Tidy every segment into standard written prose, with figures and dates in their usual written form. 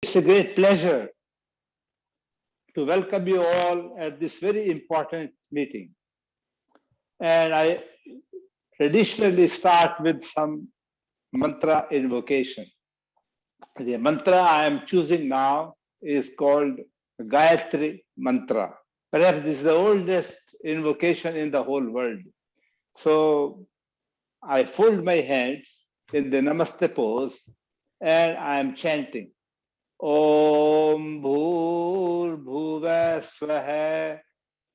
It's a great pleasure to welcome you all at this very important meeting. And I traditionally start with some mantra invocation. The mantra I am choosing now is called Gayatri Mantra. Perhaps this is the oldest invocation in the whole world. So I fold my hands in the Namaste pose and I am chanting. Om Bhur Bhuva Swaha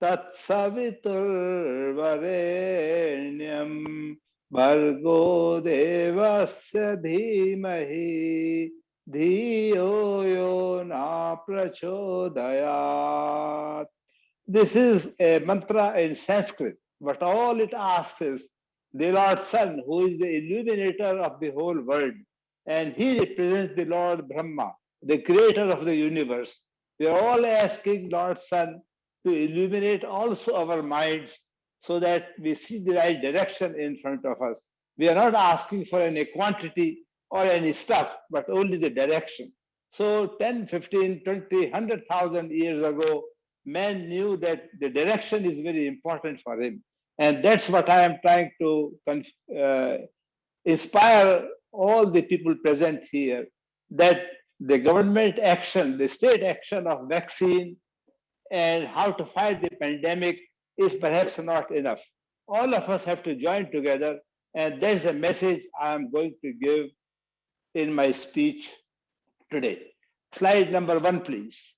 Tat Saviturvarenyam Bhargo Devasya Dhimahi Dhiyo Yo Na Prachodayat. This is a mantra in Sanskrit, but all it asks is the Lord Sun, who is the illuminator of the whole world, and he represents the Lord Brahma, the creator of the universe. We are all asking Lord Sun to illuminate also our minds so that we see the right direction in front of us. We are not asking for any quantity or any stuff, but only the direction. So 10, 15, 20, 100,000 years ago, man knew that the direction is very important for him. And that's what I am trying to inspire all the people present here, that the government action, the state action of vaccine and how to fight the pandemic is perhaps not enough. All of us have to join together, and there's a message I'm going to give in my speech today. Slide number 1, please.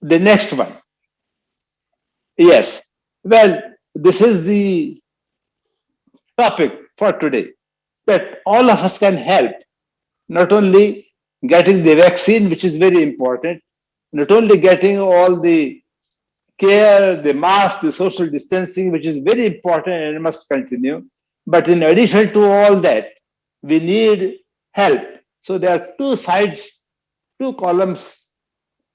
The next one. Yes. Well, this is the topic for today, that all of us can help, not only getting the vaccine, which is very important, not only getting all the care, the mask, the social distancing, which is very important and must continue, but in addition to all that, we need help. So there are two sides, two columns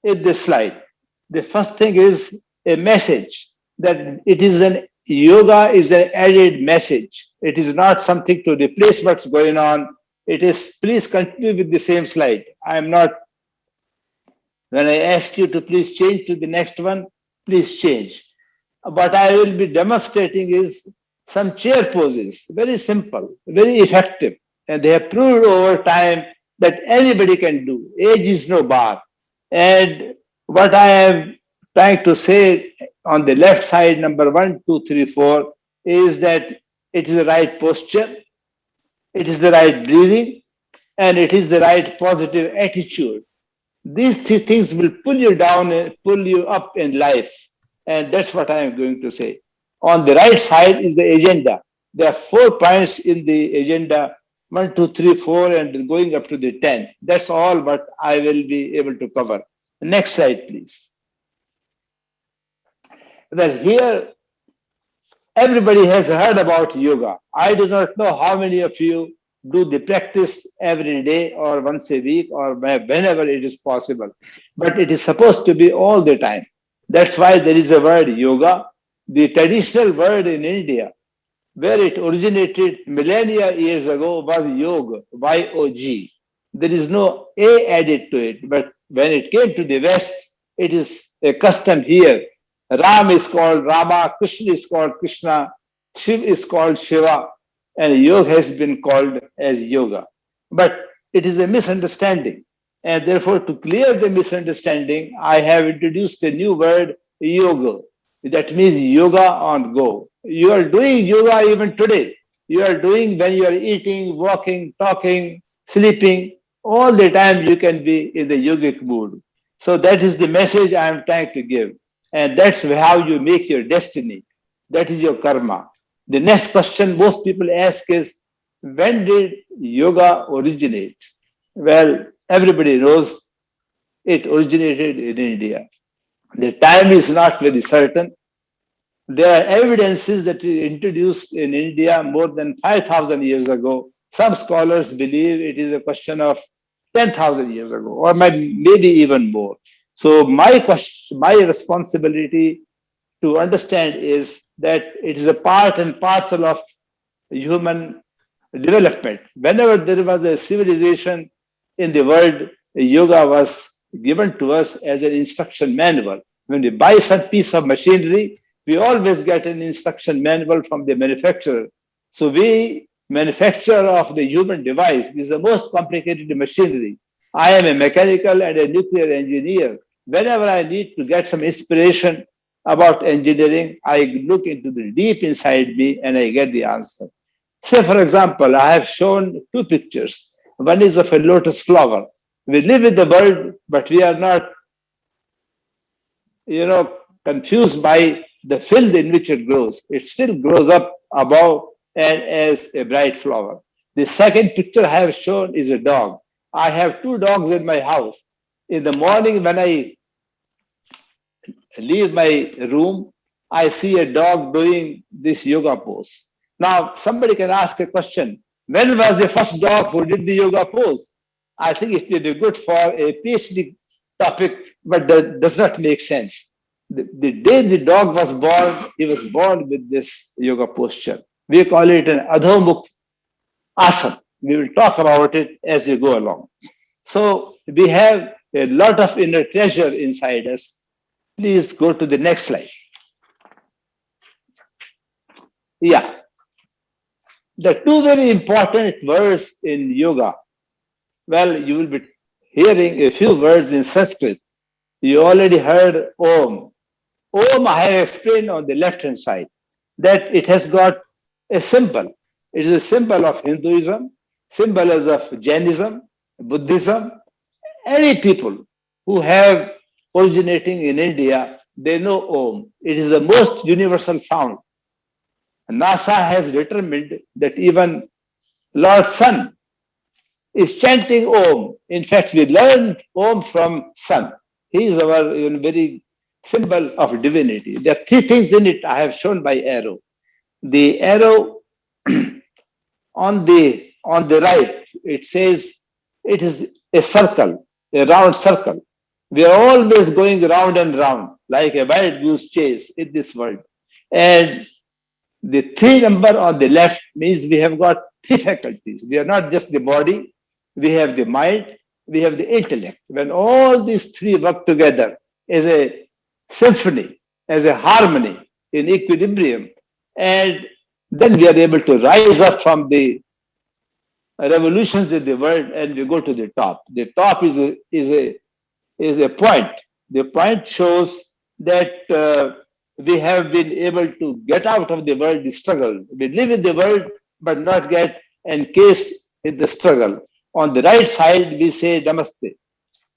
in this slide. The first thing is a message that it is an yoga is an added message. It is not something to replace what's going on. It is, please continue with the same slide. I am not, when I ask you to please change to the next one, please change. What I will be demonstrating is some chair poses, very simple, very effective. And they have proved over time that anybody can do. Age is no bar. And what I am trying to say on the left side, number 1, 2, 3, 4, is that it is the right posture, it is the right breathing, and it is the right positive attitude. These three things will pull you down and pull you up in life. And that's what I am going to say. On the right side is the agenda. There are 4 points in the agenda, 1, 2, 3, 4, and going up to the 10. That's all what I will be able to cover. Next slide, please. Well, here, everybody has heard about yoga. I do not know how many of you do the practice every day or once a week or whenever it is possible. But it is supposed to be all the time. That's why there is a word yoga. The traditional word in India, where it originated millennia years ago, was yoga, Y-O-G. There is no A added to it. But when it came to the West, it is a custom here. Ram is called Rama, Krishna is called Krishna, Shiv is called Shiva, and yoga has been called as yoga. But it is a misunderstanding. And therefore, to clear the misunderstanding, I have introduced a new word, yoga. That means yoga on go. You are doing yoga even today. You are doing when you are eating, walking, talking, sleeping. All the time you can be in the yogic mood. So that is the message I am trying to give. And that's how you make your destiny. That is your karma. The next question most people ask is, when did yoga originate? Well, everybody knows it originated in India. The time is not very certain. There are evidences that it introduced in India more than 5,000 years ago. Some scholars believe it is a question of 10,000 years ago, or maybe even more. So my responsibility to understand is that it is a part and parcel of human development. Whenever there was a civilization in the world, yoga was given to us as an instruction manual. When we buy some piece of machinery, we always get an instruction manual from the manufacturer. So we, manufacturer of the human device, this is the most complicated machinery. I am a mechanical and a nuclear engineer. Whenever I need to get some inspiration about engineering, I look into the deep inside me and I get the answer. Say, for example, I have shown two pictures. One is of a lotus flower. We live in the world, but we are not, confused by the field in which it grows. It still grows up above and as a bright flower. The second picture I have shown is a dog. I have two dogs in my house. In the morning, when I leave my room, I see a dog doing this yoga pose. Now, somebody can ask a question. When was the first dog who did the yoga pose? I think it would be good for a PhD topic, but that does not make sense. The day the dog was born, he was born with this yoga posture. We call it an adhomukh asana. We will talk about it as we go along. So we have a lot of inner treasure inside us. Please go to the next slide. Yeah. The two very important words in yoga. Well, you will be hearing a few words in Sanskrit. You already heard Om. Om, I have explained on the left hand side that it has got a symbol. It is a symbol of Hinduism, symbols of Jainism, Buddhism. Any people who have originating in India, they know Om. It is the most universal sound. NASA has determined that even Lord Sun is chanting Om. In fact, we learned Om from Sun. He is our very symbol of divinity. There are three things in it I have shown by arrow. The arrow on the right, it says it is a circle, a round circle. We are always going round and round like a wild goose chase in this world. And the three number on the left means we have got three faculties. We are not just the body, we have the mind, we have the intellect. When all these three work together as a symphony, as a harmony in equilibrium, and then we are able to rise up from the revolutions in the world and we go to the top. The top is a point. The point shows that we have been able to get out of the world struggle. We live in the world but not get encased in the struggle. On the right side, we say Namaste.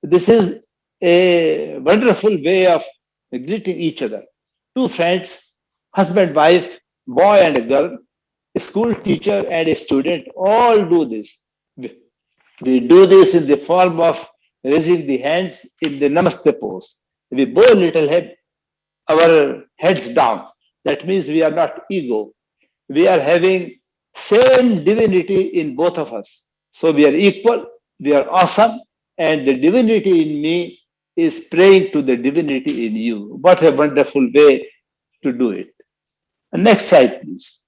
This is a wonderful way of greeting each other. Two friends, husband, wife, boy and a girl, a school teacher and a student, all do this. We do this in the form of raising the hands in the Namaste pose. We bow a little head, our heads down. That means we are not ego. We are having same divinity in both of us. So we are equal, we are awesome, and the divinity in me is praying to the divinity in you. What a wonderful way to do it. Next slide, please.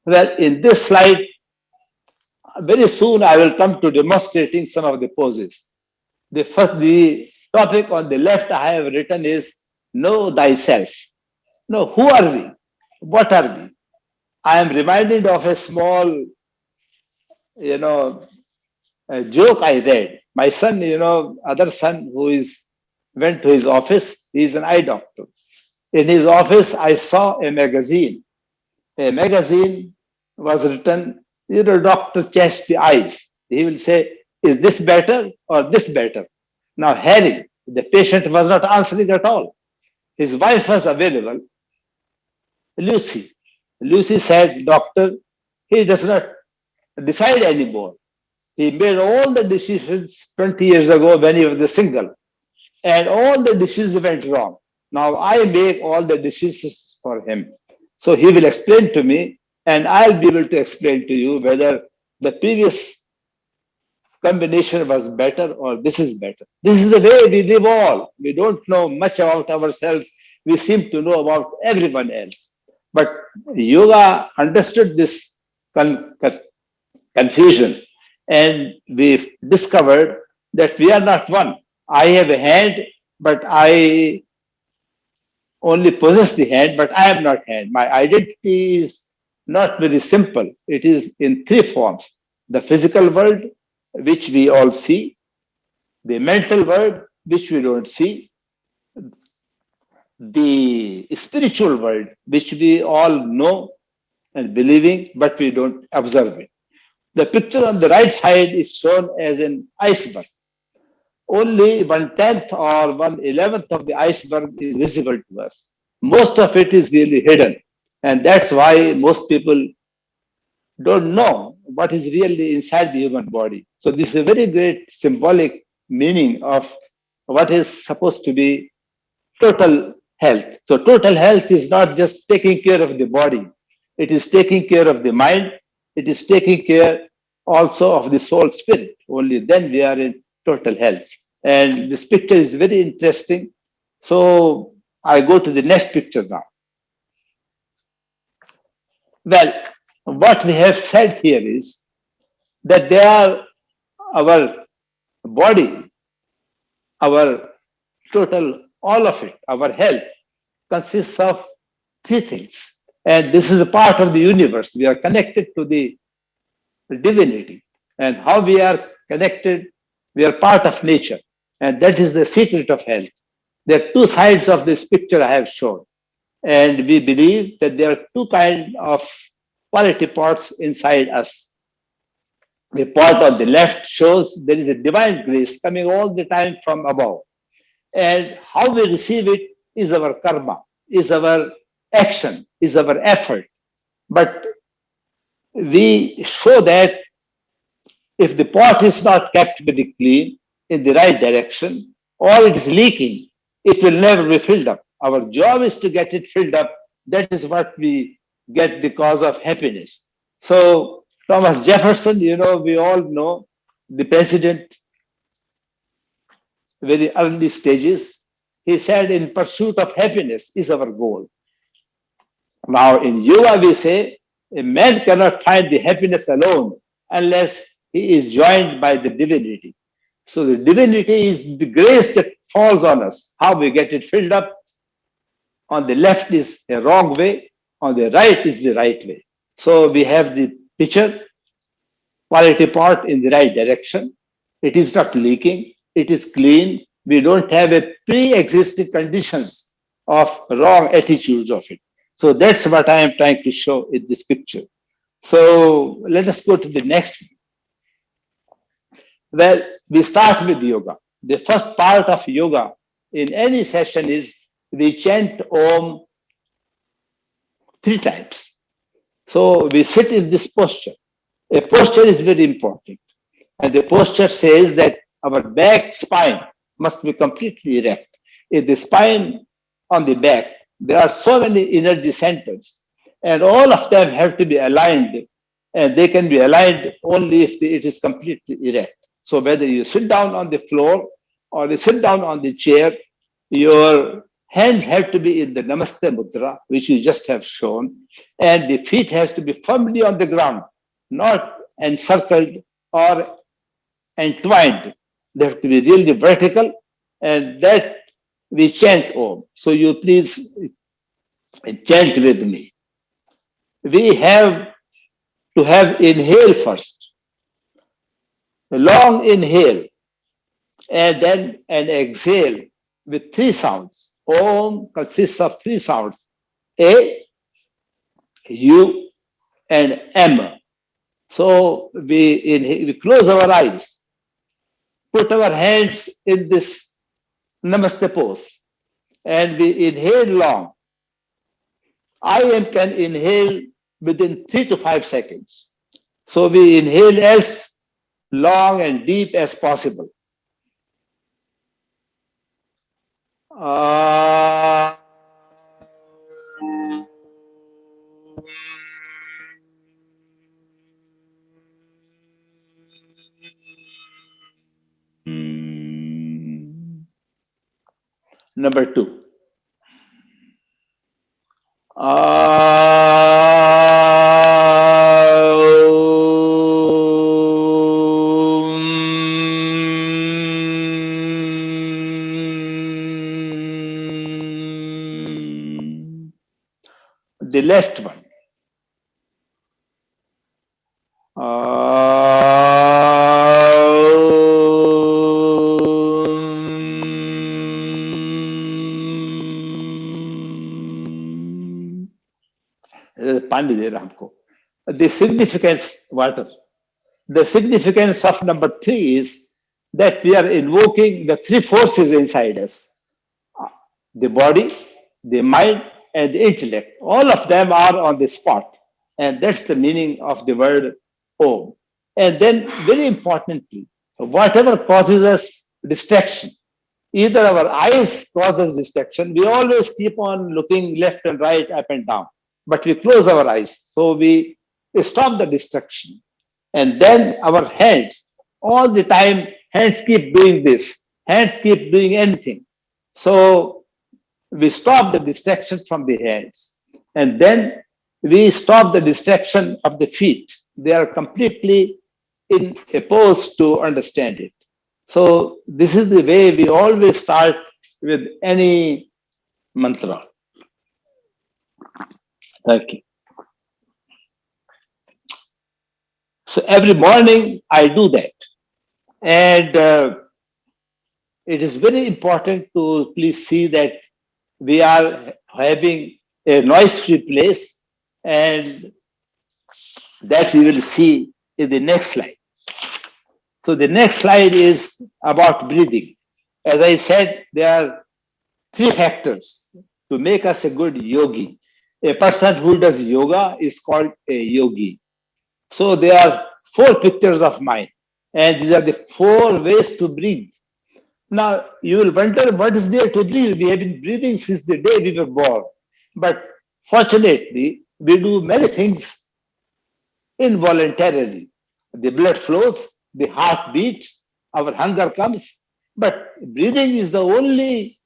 Well, in this slide, very soon I will come to demonstrating some of the poses. The topic on the left I have written is Know Thyself. Now, who are we? What are we? I am reminded of a small, a joke I read. My son, other son went to his office. He is an eye doctor. In his office, I saw a magazine. A magazine was written, doctor test the eyes. He will say, is this better or this better? Now, Harry, the patient was not answering at all. His wife was available. Lucy. Lucy said, doctor, he does not decide anymore. He made all the decisions 20 years ago when he was a single. And all the decisions went wrong. Now I make all the decisions for him. So he will explain to me, and I'll be able to explain to you whether the previous combination was better or this is better. This is the way we live all. We don't know much about ourselves. We seem to know about everyone else. But yoga understood this confusion. And we've discovered that we are not one. I have a hand, but I only possess the hand, but I am not hand. My identity is not very simple. It is in three forms: the physical world, which we all see, the mental world, which we don't see, the spiritual world, which we all know and believing, but we don't observe it. The picture on the right side is shown as an iceberg. Only 1/10 or 1/11th of the iceberg is visible to us. Most of it is really hidden. And that's why most people don't know what is really inside the human body. So this is a very great symbolic meaning of what is supposed to be total health. So total health is not just taking care of the body. It is taking care of the mind. It is taking care also of the soul spirit. Only then we are in total health. And this picture is very interesting. So I go to the next picture now. Well, what we have said here is that they are our body, our total, all of it, our health consists of three things. And this is a part of the universe. We are connected to the divinity. And how we are connected, we are part of nature. And that is the secret of health. There are two sides of this picture I have shown. And we believe that there are two kinds of quality parts inside us. The part on the left shows there is a divine grace coming all the time from above. And how we receive it is our karma, is our action, is our effort. But we show that if the pot is not kept very clean in the right direction, or it is leaking, it will never be filled up. Our job is to get it filled up. That is what we get the cause of happiness. So Thomas Jefferson, we all know the president, very early stages, he said, in pursuit of happiness is our goal. Now, in yoga, we say a man cannot find the happiness alone unless he is joined by the divinity. So, the divinity is the grace that falls on us. How we get it filled up on the left is a wrong way, on the right is the right way. So, we have the pitcher, quality part in the right direction. It is not leaking, it is clean. We don't have a pre-existing conditions of wrong attitudes of it. So that's what I am trying to show in this picture. So let us go to the next one. Well, we start with yoga. The first part of yoga in any session is we chant Om 3 times. So we sit in this posture. A posture is very important. And the posture says that our back spine must be completely erect. If the spine on the back, there are so many energy centers, and all of them have to be aligned, and they can be aligned only if it is completely erect. So whether you sit down on the floor or you sit down on the chair, your hands have to be in the Namaste Mudra, which you just have shown, and the feet has to be firmly on the ground, not encircled or entwined. They have to be really vertical, and that we chant Om. So you please chant with me. We have to have inhale first, a long inhale, and then an exhale with 3 sounds. Om consists of 3 sounds: A, U, and M. So we close our eyes, put our hands in this Namaste pose, and we inhale long. I can inhale within 3 to 5 seconds. So we inhale as long and deep as possible. Number 2. the last one. पानी दे रहा हमको. The significance, water. The significance of number 3 is that we are invoking the 3 forces inside us: the body, the mind, and the intellect. All of them are on the spot. And that's the meaning of the word Om. And then, very importantly, whatever causes us distraction, either our eyes causes distraction, we always keep on looking left and right, up and down, but we close our eyes. So we stop the distraction. And then our hands, all the time, hands keep doing this, hands keep doing anything. So we stop the distraction from the hands. And then we stop the distraction of the feet. They are completely in a pose to understand it. So this is the way we always start with any mantra. Thank you. So every morning I do that. And it is very important to please see that we are having a noise-free place, and that we will see in the next slide. So the next slide is about breathing. As I said, there are 3 factors to make us a good yogi. A person who does yoga is called a yogi. So there are 4 pictures of mine, and these are the 4 ways to breathe. Now, you will wonder what is there to breathe. We have been breathing since the day we were born. But fortunately, we do many things involuntarily. The blood flows, the heart beats, our hunger comes. But breathing is the only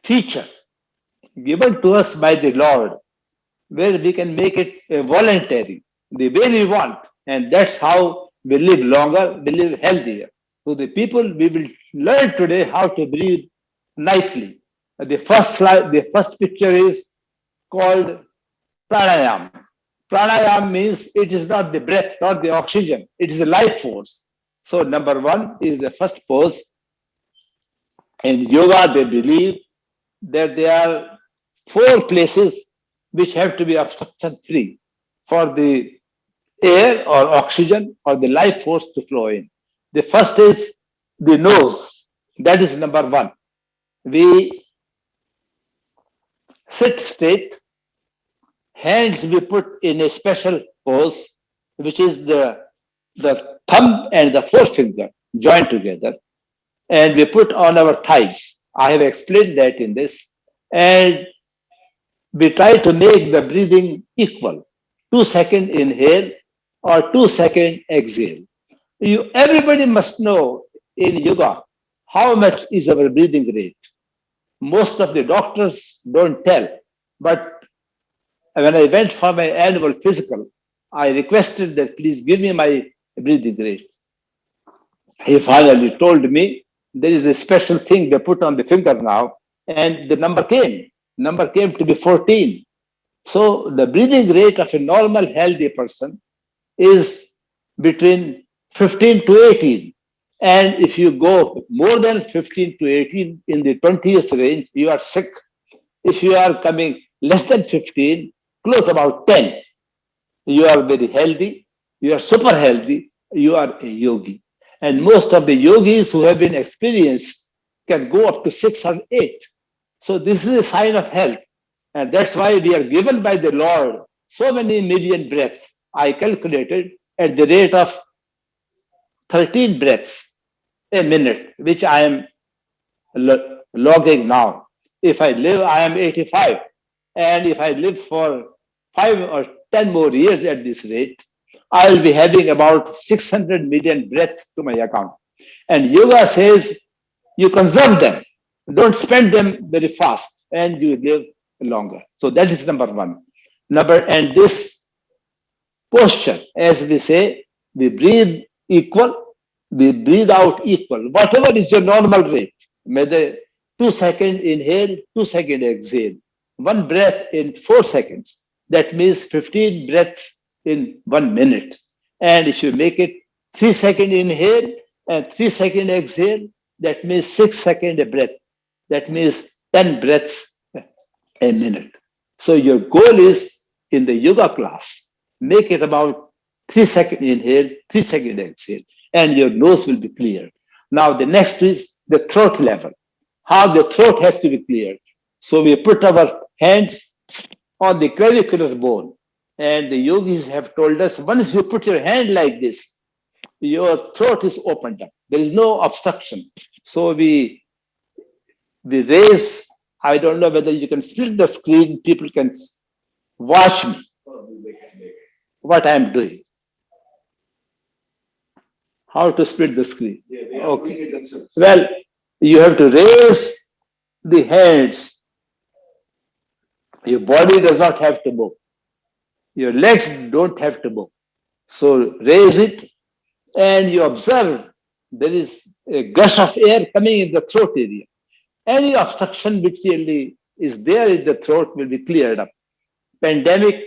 feature given to us by the Lord where we can make it voluntary, the way we want. And that's how we live longer, we live healthier. So the people, we will learn today how to breathe nicely. The first slide, the first picture is called Pranayama. Pranayama means it is not the breath, not the oxygen, it is a life force. So number 1 is the first pose. In yoga, they believe that there are 4 places which have to be obstruction free for the air or oxygen or the life force to flow in. The first is the nose. That is number 1. We sit straight, hands we put in a special pose, which is the thumb and the forefinger joined together, and we put on our thighs. I have explained that in this. And we try to make the breathing equal. 2-second inhale or 2-second exhale. Everybody must know in yoga how much is our breathing rate. Most of the doctors don't tell. But when I went for my annual physical, I requested that please give me my breathing rate. He finally told me there is a special thing they put on the finger now, and the number came. Number came to be 14. So the breathing rate of a normal healthy person is between 15 to 18. And if you go more than 15 to 18 in the 20th range, you are sick. If you are coming less than 15, close about 10, you are very healthy, you are super healthy, you are a yogi. And most of the yogis who have been experienced can go up to 6 or 8. So this is a sign of health. And that's why we are given by the Lord so many million breaths. I calculated at the rate of 13 breaths a minute, which I am logging now. If I live, I am 85. And if I live for 5 or 10 more years at this rate, I will be having about 600 million breaths to my account. And yoga says you conserve them. Don't spend them very fast and you live longer. So that is number 1. And this posture, as we say, we breathe equal, we breathe out equal. Whatever is your normal rate, whether 2-second inhale, 2-second exhale. one breath in 4 seconds. That means 15 breaths in 1 minute. And if you make it 3-second inhale and 3-second exhale, that means 6-second a breath. That means 10 breaths a minute. So your goal is in the yoga class, make it about 3-second inhale, 3-second exhale, and your nose will be clear. Now the next is the throat level, how the throat has to be cleared. So we put our hands on the clavicular bone, and the yogis have told us once you put your hand like this, your throat is opened up. There is no obstruction. So we raise, I don't know whether you can split the screen, people can watch me, what I'm doing. How to split the screen? Okay. Well, you have to raise the hands. Your body does not have to move. Your legs don't have to move. So raise it and you observe there is a gush of air coming in the throat area. Any obstruction which really is there in the throat will be cleared up. Pandemic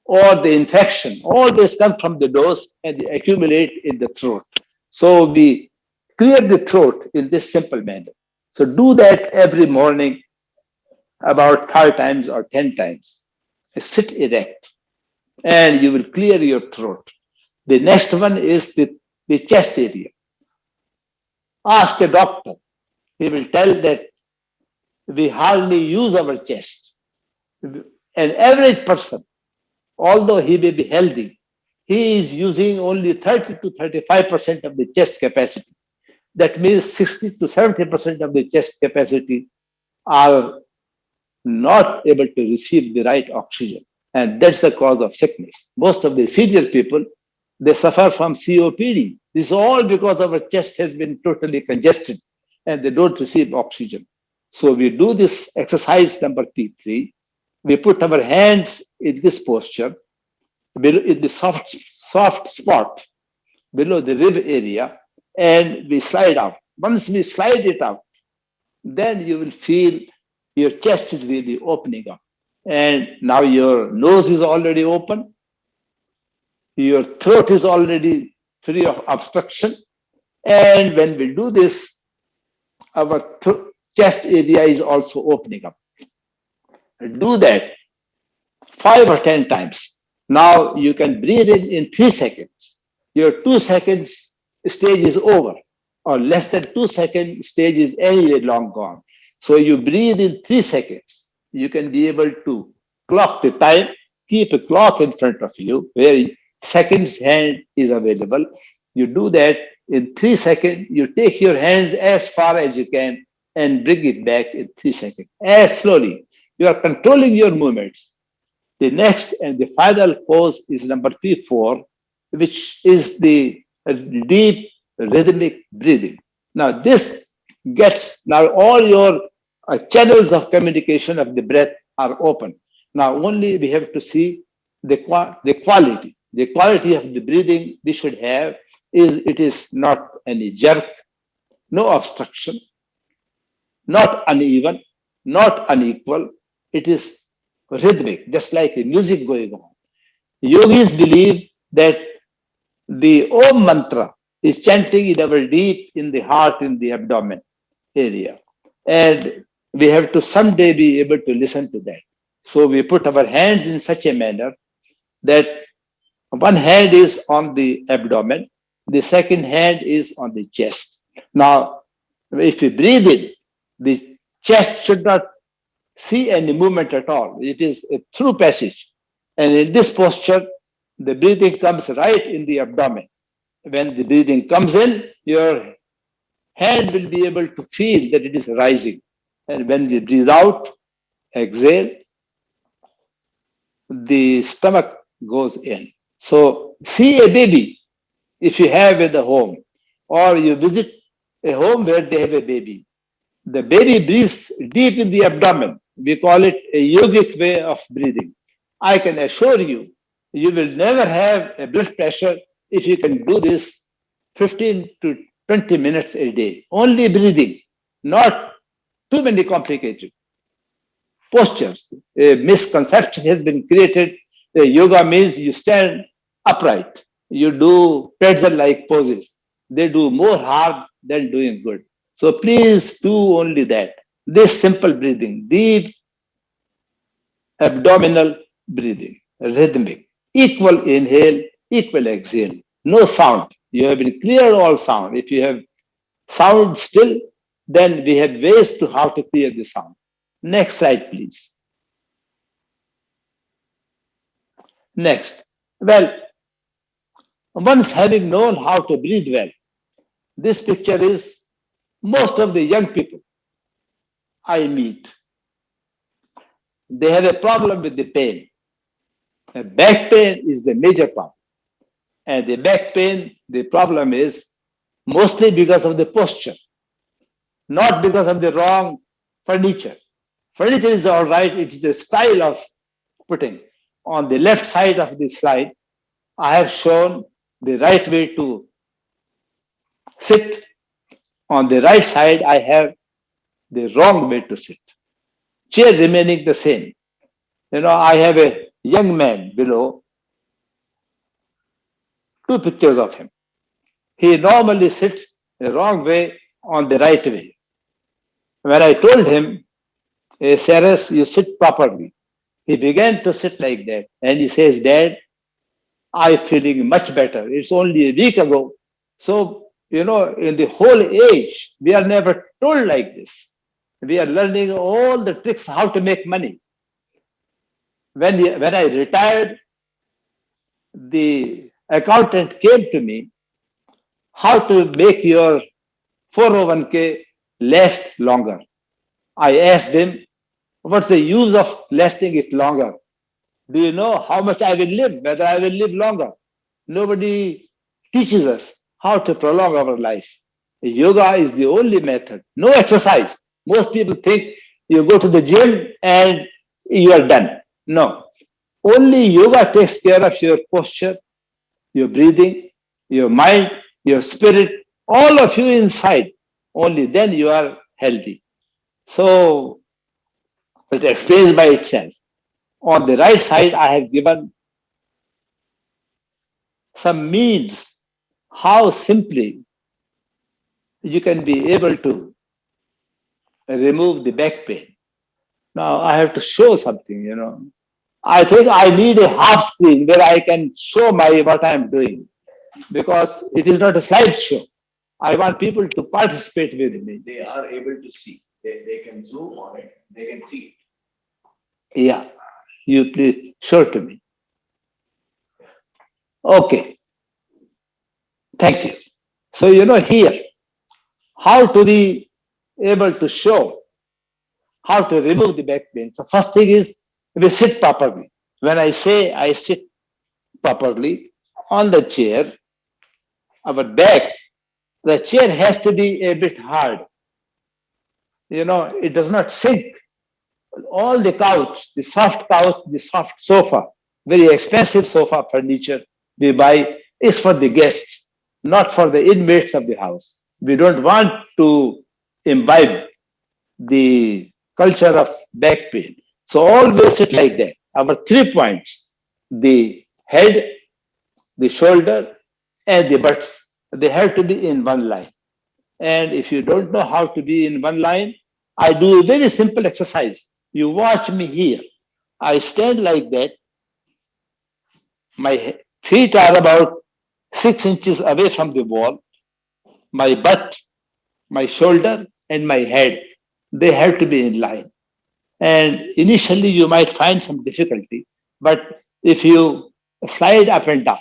or the infection always come from the nose and they accumulate in the throat. So we clear the throat in this simple manner. So do that every morning about 5 times or 10 times. Sit erect and you will clear your throat. The next one is the chest area. Ask a doctor. He will tell that we hardly use our chest. An average person, although he may be healthy, he is using only 30 to 35% of the chest capacity. That means 60 to 70% of the chest capacity are not able to receive the right oxygen. And that's the cause of sickness. Most of the senior people, they suffer from COPD. This is all because our chest has been totally congested and they don't receive oxygen. So we do this exercise number P3. We put our hands in this posture, in the soft spot below the rib area, and we slide out. Once we slide it out, then you will feel your chest is really opening up. And now your nose is already open. Your throat is already free of obstruction. And when we do this, our chest area is also opening up. Do that 5 or 10 times. Now you can breathe in 3 seconds. Your 2 seconds stage is over, or less than 2 second stage is anyway long gone. So you breathe in 3 seconds. You can be able to clock the time, keep a clock in front of you where seconds hand is available. You do that in 3 seconds. You take your hands as far as you can and bring it back in 3 seconds, as slowly. You are controlling your movements. The next and the final pose is number P4, which is the deep rhythmic breathing. Now this gets, now all your channels of communication of the breath are open. Now only we have to see the quality. The quality of the breathing we should have is it is not any jerk, no obstruction, not uneven, not unequal. It is rhythmic, just like a music going on. Yogis believe that the Om mantra is chanting in our deep in the heart, in the abdomen area. And we have to someday be able to listen to that. So we put our hands in such a manner that one hand is on the abdomen, the second hand is on the chest. Now, if we breathe in, the chest should not see any movement at all. It is a through passage. And in this posture, the breathing comes right in the abdomen. When the breathing comes in, your hand will be able to feel that it is rising. And when you breathe out, exhale, the stomach goes in. So see a baby, if you have in the home, or you visit a home where they have a baby. The baby breathes deep in the abdomen. We call it a yogic way of breathing. I can assure you, you will never have a blood pressure if you can do this 15 to 20 minutes a day. Only breathing, not too many complicated. postures. A misconception has been created. Yoga means you stand upright. You do pretzel-like poses. They do more harm than doing good. So please do only that. This simple breathing, deep abdominal breathing, rhythmic, equal inhale, equal exhale, no sound. You have been cleared all sound. If you have sound still, then we have ways to how to clear the sound. Next slide, please. Next. Well, once having known how to breathe well, this picture is most of the young people I meet. They have a problem with the pain. Back pain is the major problem. And the back pain, the problem is mostly because of the posture, not because of the wrong furniture. Furniture is all right, it's the style of putting. On the left side of the slide, I have shown the right way to sit. On the right side, I have the wrong way to sit. Chair remaining the same. I have a young man below, two pictures of him. He normally sits the wrong way on the right way. When I told him, hey, Cyrus, you sit properly, he began to sit like that. And he says, Dad, I'm feeling much better. It's only a week ago. So, in the whole age, we are never told like this. We are learning all the tricks how to make money. When I retired, the accountant came to me, how to make your 401k last longer. I asked him, what's the use of lasting it longer? Do you know how much I will live, whether I will live longer? Nobody teaches us how to prolong our life. Yoga is the only method. No exercise. Most people think you go to the gym and you are done. No. Only yoga takes care of your posture, your breathing, your mind, your spirit, all of you inside. Only then you are healthy. So it explains by itself. On the right side, I have given some means how simply you can be able to remove the back pain. Now I have to show something. I think I need a half screen where I can show what I'm doing, because it is not a slideshow. I want people to participate with me. They are able to see. They can zoom on it. They can see it. Yeah, you please show to me. Okay, thank you. So, here, how to be able to show how to remove the back pain. So first thing is we sit properly. When I say I sit properly on the chair, our back, the chair has to be a bit hard. It does not sink. All the couch, the soft sofa, very expensive sofa furniture we buy is for the guests, not for the inmates of the house. We don't want to imbibe the culture of back pain. So always sit like that. Our 3 points, the head, the shoulder, and the butts, they have to be in one line. And if you don't know how to be in one line, I do a very simple exercise. You watch me here. I stand like that. My feet are about 6 inches away from the wall. My butt, my shoulder, and my head, they have to be in line. And initially, you might find some difficulty. But if you slide up and down,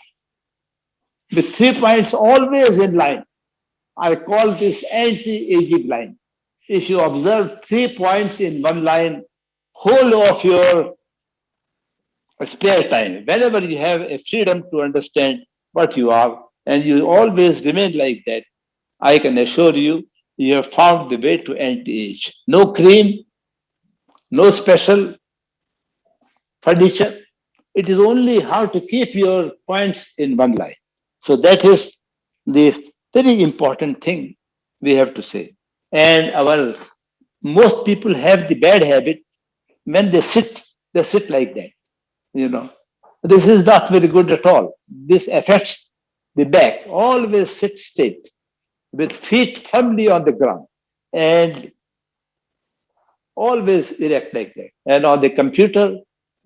with 3 points always in line, I call this anti-aging line. If you observe 3 points in one line, whole of your spare time, whenever you have a freedom to understand what you are, and you always remain like that, I can assure you, you have found the way to anti-age. No cream, no special furniture. It is only how to keep your points in one line. So that is the very important thing we have to say. And most people have the bad habit When they sit like that, you know. This is not very good at all. This affects the back. Always sit straight with feet firmly on the ground and always erect like that. And on the computer,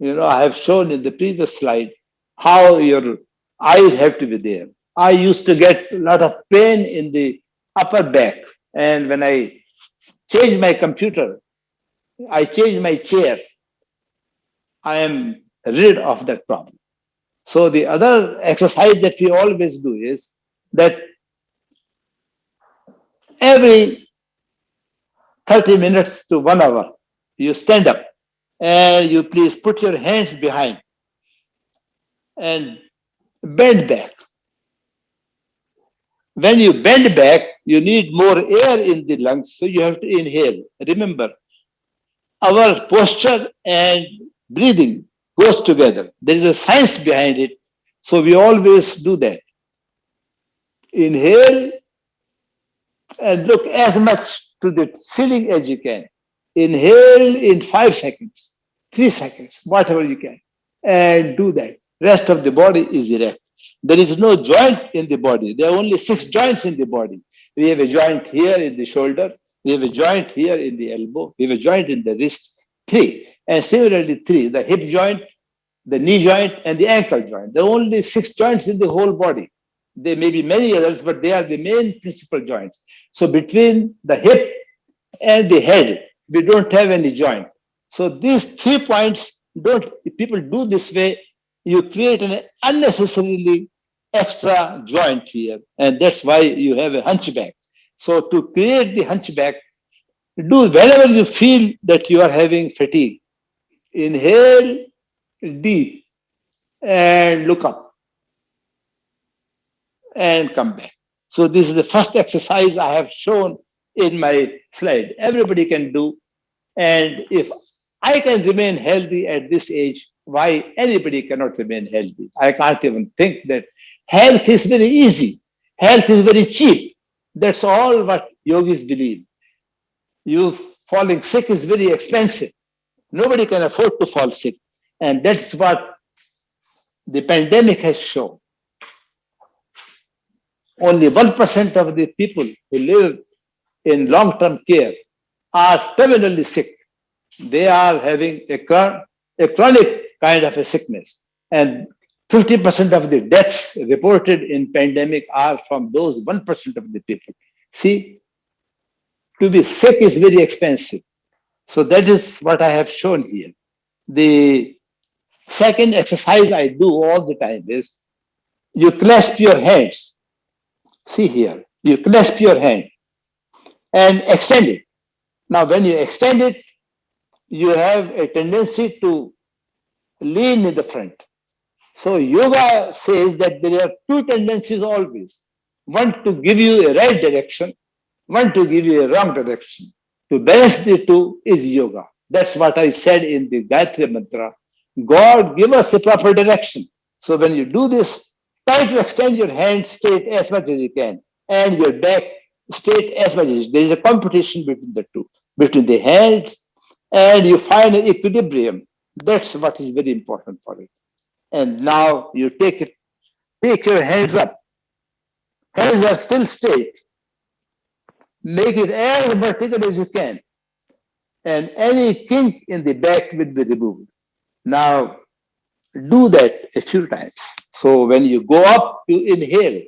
I have shown in the previous slide how your eyes have to be there. I used to get a lot of pain in the upper back. And when I changed my computer, I changed my chair, I am rid of that problem. So the other exercise that we always do is that every 30 minutes to 1 hour, you stand up and you please put your hands behind and bend back. When you bend back, you need more air in the lungs, so you have to inhale. Remember, our posture and breathing goes together. There is a science behind it, so we always do that. Inhale and look as much to the ceiling as you can. Inhale in 5 seconds, 3 seconds, whatever you can, and do that. Rest of the body is erect. There is no joint in the body. There are only 6 joints in the body. We have a joint here in the shoulder. We have a joint here in the elbow. We have a joint in the wrist. 3. And similarly, 3, the hip joint, the knee joint, and the ankle joint. There are only 6 joints in the whole body. There may be many others, but they are the main principal joints. So between the hip and the head, we don't have any joint. So these 3 points, if people do this way, you create an unnecessarily extra joint here. And that's why you have a hunchback. So to create the hunchback, do whenever you feel that you are having fatigue. Inhale deep and look up and come back. So this is the first exercise I have shown in my slide. Everybody can do. And if I can remain healthy at this age, why anybody cannot remain healthy? I can't even think that health is very easy. Health is very cheap. That's all what yogis believe. You falling sick is very expensive. Nobody can afford to fall sick. And that's what the pandemic has shown. Only 1% of the people who live in long-term care are terminally sick. They are having a chronic kind of a sickness. And 50% of the deaths reported in pandemic are from those 1% of the people. See, to be sick is very expensive. So that is what I have shown here. The second exercise I do all the time is you clasp your hands. See here, you clasp your hand and extend it. Now, when you extend it, you have a tendency to lean in the front. So yoga says that there are 2 tendencies always. One to give you a right direction, one to give you a wrong direction. To balance the 2 is yoga. That's what I said in the Gayatri Mantra. God, give us the proper direction. So when you do this, try to extend your hands straight as much as you can and your back straight as much as there is a competition between the 2, between the hands, and you find an equilibrium. That's what is very important for it. And now you take your hands up. Hands are still straight. Make it as vertical as you can. And any kink in the back will be removed. Now, do that a few times. So when you go up, you inhale.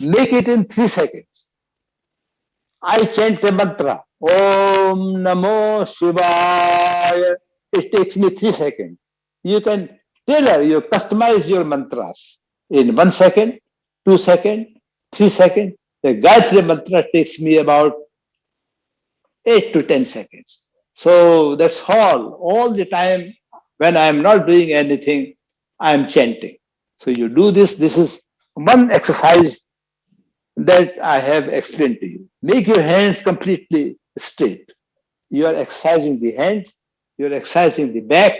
Make it in 3 seconds. I chant a mantra. Om Namo Shivaya. It takes me 3 seconds. You can you customize your mantras in 1 second, 2 seconds, 3 seconds. The Gayatri Mantra takes me about 8 to 10 seconds. So that's all the time when I'm not doing anything, I'm chanting. So you do this. This is one exercise that I have explained to you. Make your hands completely straight. You are exercising the hands, you're exercising the back,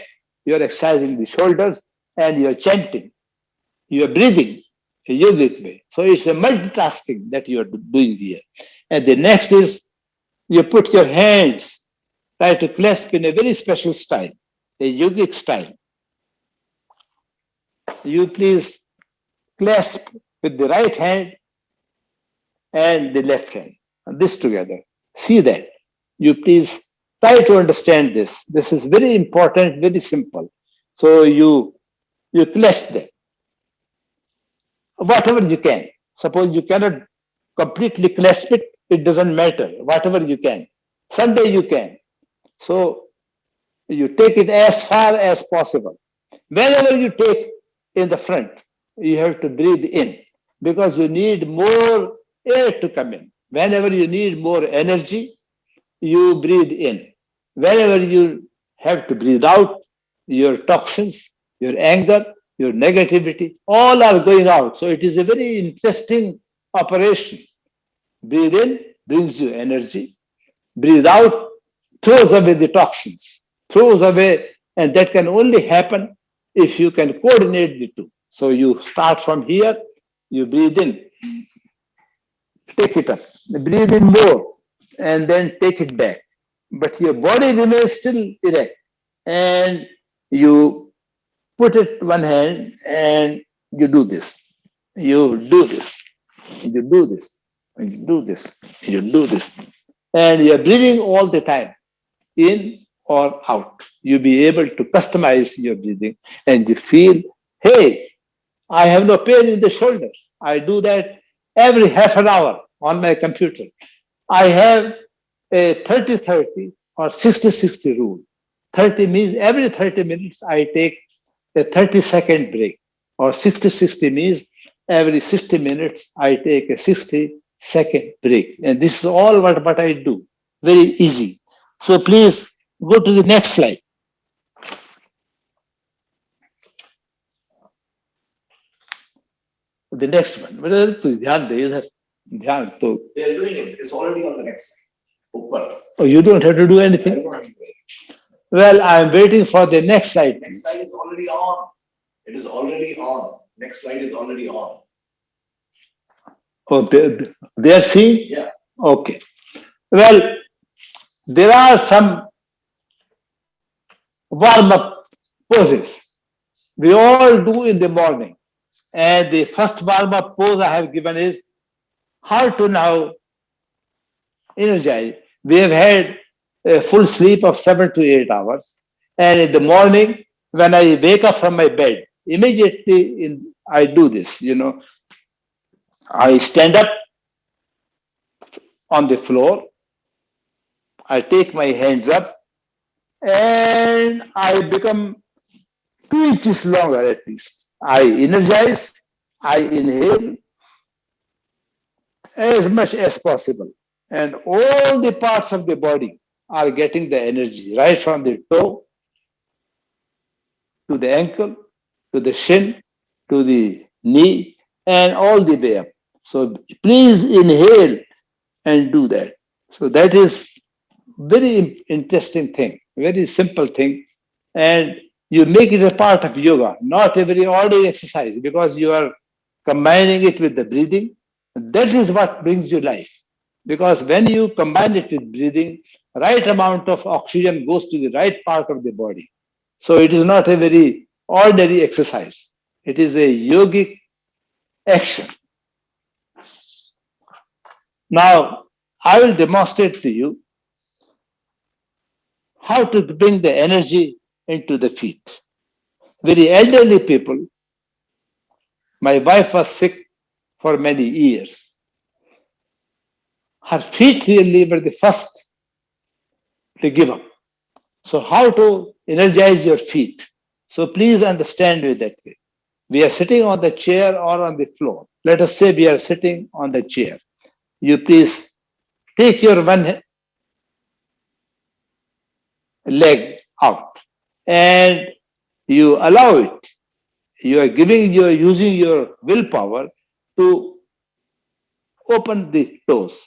you're exercising the shoulders, and you're chanting. You're breathing a yogic way. So it's a multitasking that you're doing here. And the next is You put your hands, try to clasp in a very special style, a yogic style. You please clasp with the right hand and the left hand, this together. See that. You please try to understand this. This is very important, very simple. So you clasp them, whatever you can. Suppose you cannot completely clasp it, it doesn't matter. Whatever you can. Someday you can. So you take it as far as possible. Whenever you take in the front, you have to breathe in because you need more air to come in. Whenever you need more energy, you breathe in. Whenever you have to breathe out, your toxins, your anger, your negativity, all are going out. So it is a very interesting operation. Breathe in brings you energy. Breathe out throws away the toxins, throws away, and that can only happen if you can coordinate the two. So you start from here, you breathe in, take it up, breathe in more, and then take it back. But your body remains still erect, and you put it one hand and you do this. You do this. You do this. You do this. You do this. And you're breathing all the time, in or out. You'll be able to customize your breathing and you feel, hey, I have no pain in the shoulders. I do that every half an hour on my computer. I have a 30-30 or 60-60 rule. 30 means every 30 minutes I take a 30-second break, or 60-60 means every 60 minutes I take a 60-second break. And this is all what I do. Very easy. So please go to the next slide. The next one. They're doing it. It's already on the next slide. Oh, you don't have to do anything? Well, I'm waiting for the next slide. Next slide is already on. It is already on. Next slide is already on. Oh, they are seeing? Yeah. Okay. Well, there are some warm-up poses we all do in the morning. And the first warm-up pose I have given is how to now energize. We have had a full sleep of 7 to 8 hours. And in the morning, when I wake up from my bed, immediately I do this, I stand up on the floor, I take my hands up, and I become 2 inches longer at least. I energize, I inhale as much as possible. And all the parts of the body are getting the energy, right from the toe to the ankle, to the shin, to the knee, and all the way up. So please inhale and do that. So that is very interesting thing, very simple thing. And you make it a part of yoga, not a very ordinary exercise, because you are combining it with the breathing. That is what brings you life. Because when you combine it with breathing, right amount of oxygen goes to the right part of the body. So it is not a very ordinary exercise. It is a yogic action. Now, I will demonstrate to you how to bring the energy into the feet. Very elderly people, my wife was sick for many years. Her feet really were the first to give up. So how to energize your feet? So please understand it that way. We are sitting on the chair or on the floor. Let us say we are sitting on the chair. You please take your one leg out and you allow it. You are using your willpower to open the toes.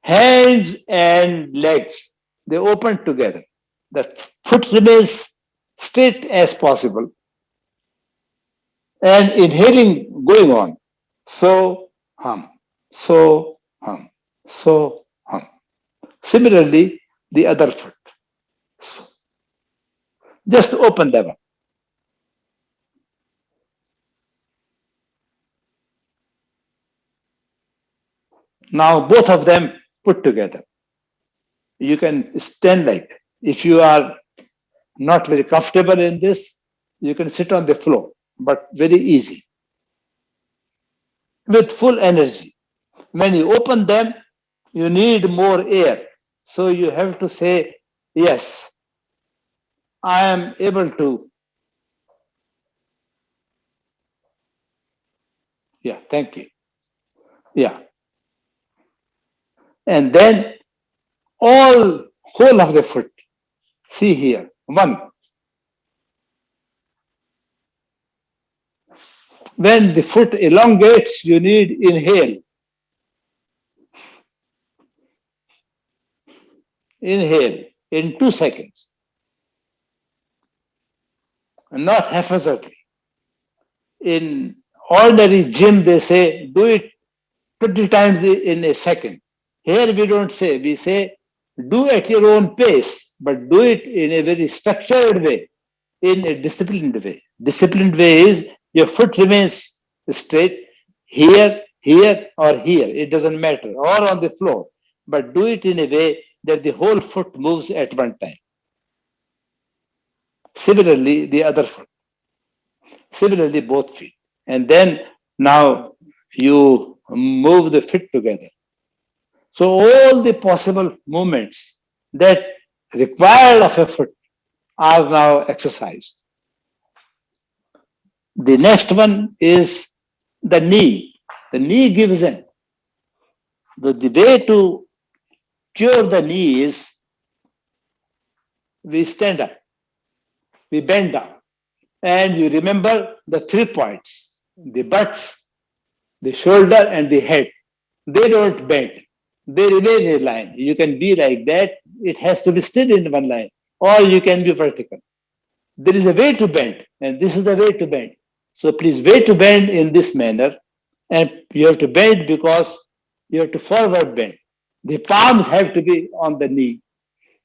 Hands and legs, they open together. The foot remains straight as possible. And inhaling going on. So, hum. So, hum. So, hum. Similarly, the other foot. So, just open them up. Now, both of them put together. You can stand like that. If you are not very comfortable in this, you can sit on the floor, but very easy, with full energy. When you open them, you need more air. So you have to say, yes, I am able to. Yeah, thank you. Yeah. And then all whole of the foot. See here. One. When the foot elongates, you need inhale. Inhale in 2 seconds, not haphazardly. In ordinary gym, they say do it 20 times in a second. Here we don't say, we say do at your own pace, but do it in a very structured way, in a disciplined way. Disciplined way is your foot remains straight here, here, or here. It doesn't matter, or on the floor, but do it in a way that the whole foot moves at one time. Similarly, the other foot. Similarly, both feet. And then now you move the feet together. So all the possible movements that required of a foot are now exercised. The next one is the knee. The knee gives in. The way to cure the knee is we stand up, we bend down, and you remember the 3 points: the butts, the shoulder, and the head. They don't bend. They remain in line. You can be like that. It has to be still in one line, or you can be vertical. There is a way to bend, and this is the way to bend. So please way to bend in this manner, and you have to bend because you have to forward bend. The palms have to be on the knee,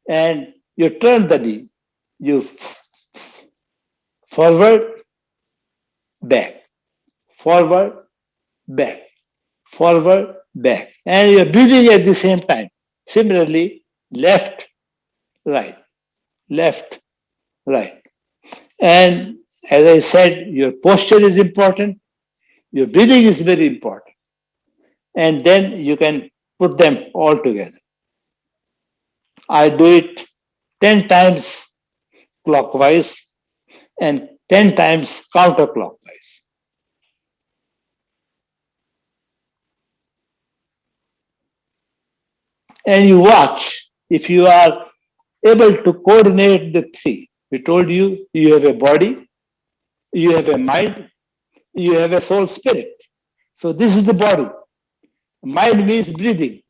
and you turn the knee. You forward, back, forward, back, forward, back, and you're breathing at the same time. Similarly, left, right, left, right. And as I said, your posture is important, your breathing is very important, and then you can put them all together. I do it 10 times clockwise and 10 times counterclockwise. And you watch if you are able to coordinate the three. We told you you have a body, you have a mind, you have a soul spirit. So this is the body. Mind means breathing.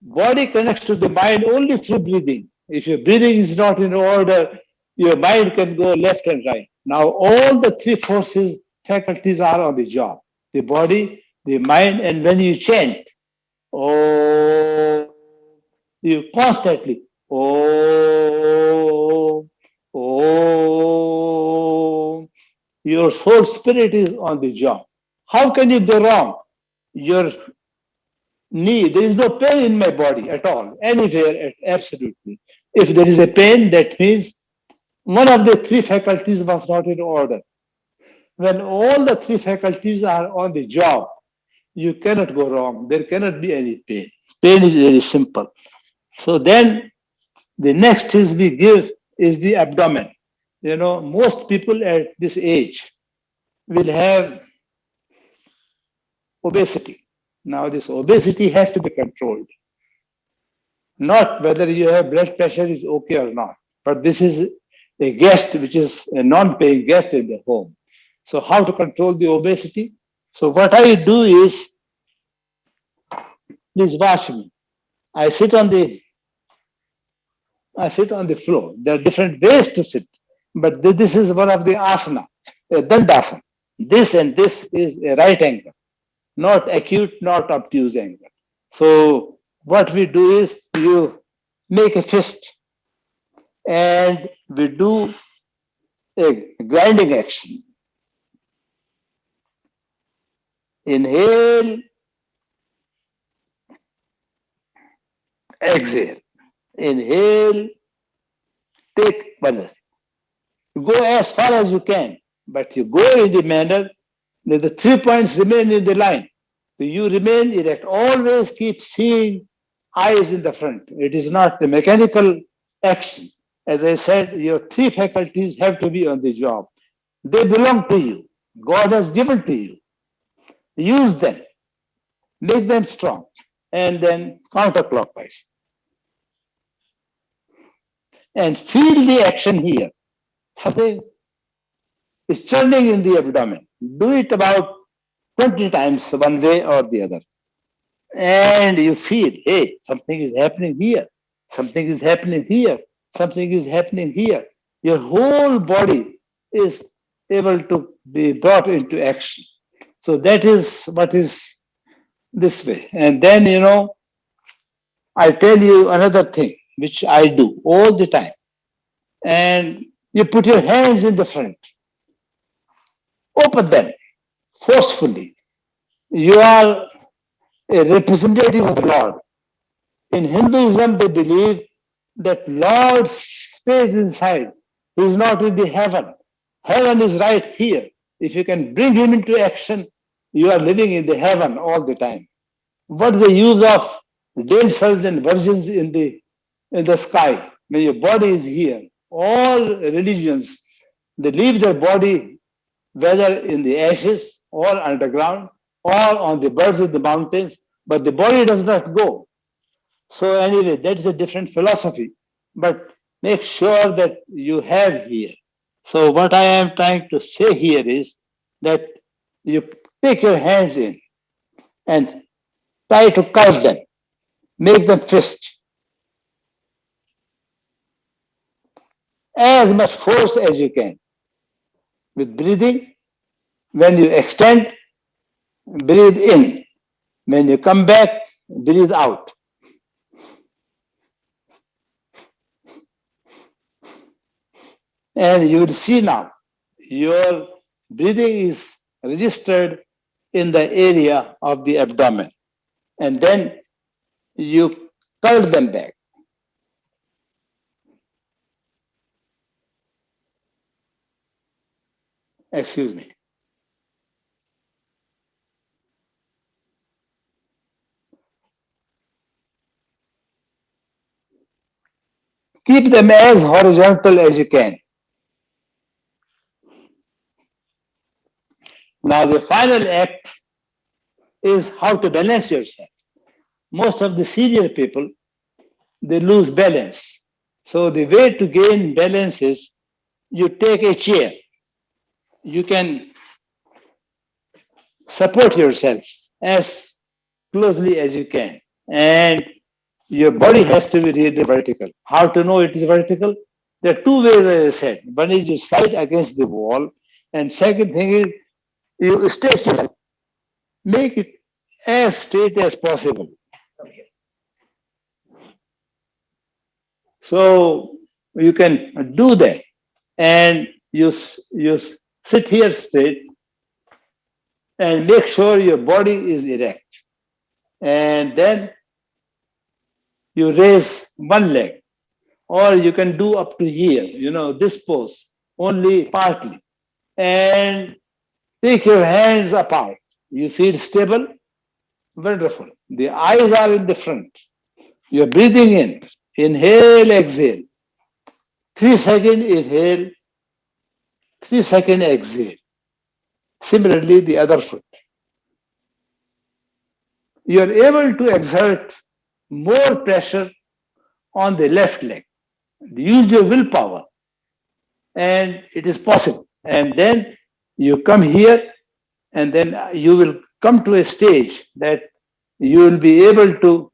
Body connects to the mind only through breathing. If your breathing is not in order, your mind can go left and right. Now all the three forces, faculties are on the job. The body, the mind, and when you chant, oh, you constantly, oh, oh, your soul spirit is on the job. How can you go wrong? Your knee, there is no pain in my body at all, anywhere, absolutely. If there is a pain, that means one of the three faculties was not in order. When all the three faculties are on the job, you cannot go wrong. There cannot be any pain. Pain is very simple. So then the next is we give is the abdomen. You know, most people at this age will have obesity. Now, this obesity has to be controlled. Not whether you have blood pressure is okay or not, but this is a guest which is a non-paying guest in the home. So, how to control the obesity? So, what I do is, please watch me. I sit on the I sit on the floor. There are different ways to sit, but this is one of the asana, a dandasana. This and this is a right angle. not acute, not obtuse anger. So what we do is you make a fist and we do a grinding action. Inhale, exhale. Inhale, take one. Go as far as you can, but you go in the manner that the 3 points remain in the line. So you remain erect. Always keep seeing eyes in the front. It is not a mechanical action. As I said, your three faculties have to be on the job. They belong to you. God has given to you. Use them, make them strong, and then counterclockwise. And feel the action here. Something is churning in the abdomen. Do it about 20 times one way or the other. And you feel, hey, something is happening here, something is happening here, something is happening here. Your whole body is able to be brought into action. So that is what is this way. And then, I tell you another thing, which I do all the time. And you put your hands in the front, open them forcefully. You are a representative of the Lord. In Hinduism, they believe that Lord stays inside. He is not in the heaven. Heaven is right here. If you can bring him into action, you are living in the heaven all the time. What is the use of dancers and virgins in the sky when your body is here? All religions, they leave their body whether in the ashes or underground or on the birds in the mountains, but the body does not go. So anyway, that's a different philosophy. But make sure that you have here. So what I am trying to say here is that you take your hands in and try to curve them, make them fist, as much force as you can. With breathing, when you extend, breathe in. When you come back, breathe out. And you will see now your breathing is registered in the area of the abdomen. And then you curl them back. Excuse me. Keep them as horizontal as you can. Now, the final act is how to balance yourself. Most of the senior people, they lose balance. So the way to gain balance is you take a chair. You can support yourself as closely as you can. And your body has to be really vertical. How to know it is vertical? There are two ways, as I said. One is you slide against the wall, and second thing is you stretch yourself. Make it as straight as possible. So you can do that, and you sit here straight and make sure your body is erect, and then you raise one leg, or you can do up to here. This pose only partly, and take your hands apart. You feel stable, wonderful. The eyes are in the front. You're breathing in. Inhale, exhale. 3 second inhale, 3 second exhale. Similarly, the other foot. You are able to exert more pressure on the left leg. Use your willpower, and it is possible. And then you come here, and then you will come to a stage that you will be able to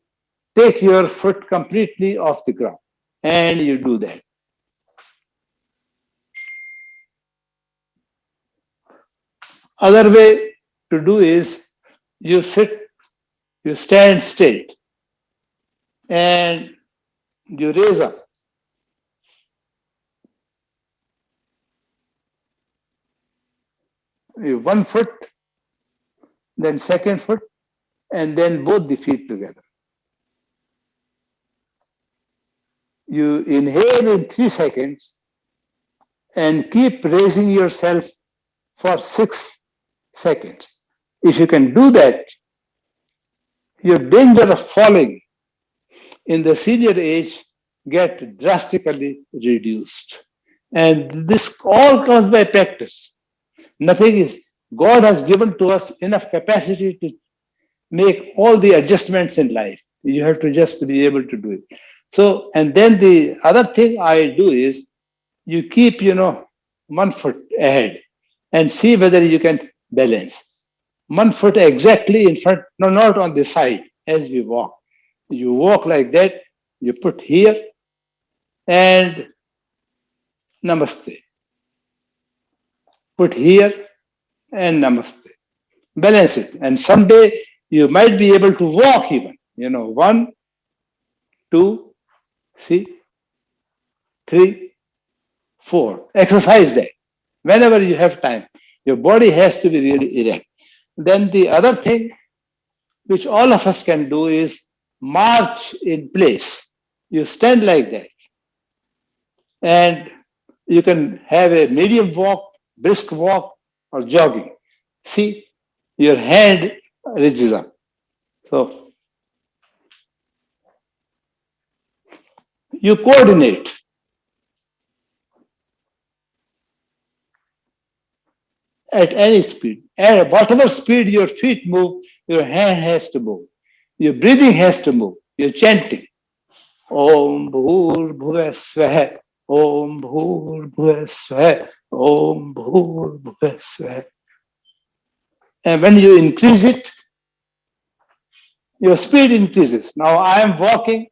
take your foot completely off the ground. And you do that. Other way to do is You sit, you stand straight, and you raise up. One foot, then second foot, and then both the feet together. You inhale in 3 seconds and keep raising yourself for 6 seconds. If you can do that, your danger of falling in the senior age get drastically reduced. And this all comes by practice. Nothing is, God has given to us enough capacity to make all the adjustments in life. You have to just be able to do it. So, and then the other thing I do is you keep, 1 foot ahead and see whether you can balance. 1 foot exactly in front, no, not on the side as we walk. You walk like that, you put here and namaste. Put here and namaste. Balance it. And someday you might be able to walk even. 1, 2, see, 3, 4. Exercise that whenever you have time. Your body has to be really erect. Then the other thing which all of us can do is march in place. You stand like that. And you can have a medium walk, brisk walk, or jogging. See, your hand reaches up. So you coordinate at any speed. At whatever speed your feet move, your hand has to move. Your breathing has to move. You're chanting. Om Bhur Bhuva Swaha. Om Bhur Bhuva Swaha. Om Bhur Bhuva Swaha. And when you increase it, your speed increases. Now I am walking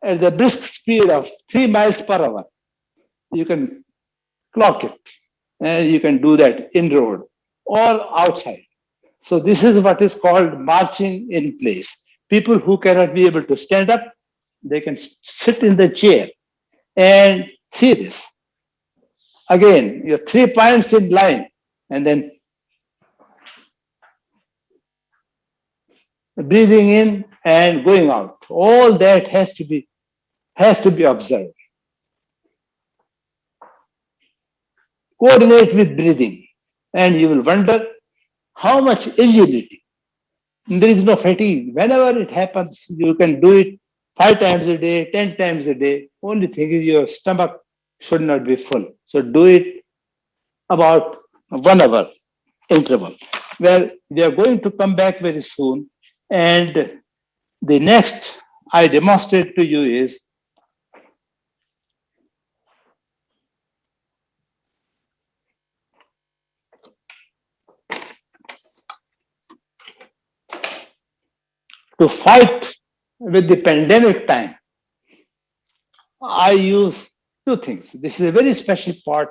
at the brisk speed of 3 miles per hour. You can clock it. And you can do that in road or outside. So this is what is called marching in place. People who cannot be able to stand up, they can sit in the chair and see this. Again, your 3 points in line and then breathing in and going out. All that has to be observed. Coordinate with breathing and you will wonder how much agility. There is no fatigue. Whenever it happens, you can do it 5 times a day, 10 times a day. Only thing is your stomach should not be full. So do it about 1 hour interval. Well, we are going to come back very soon. And the next I demonstrate to you is to fight with the pandemic time. I use two things. This is a very special pot.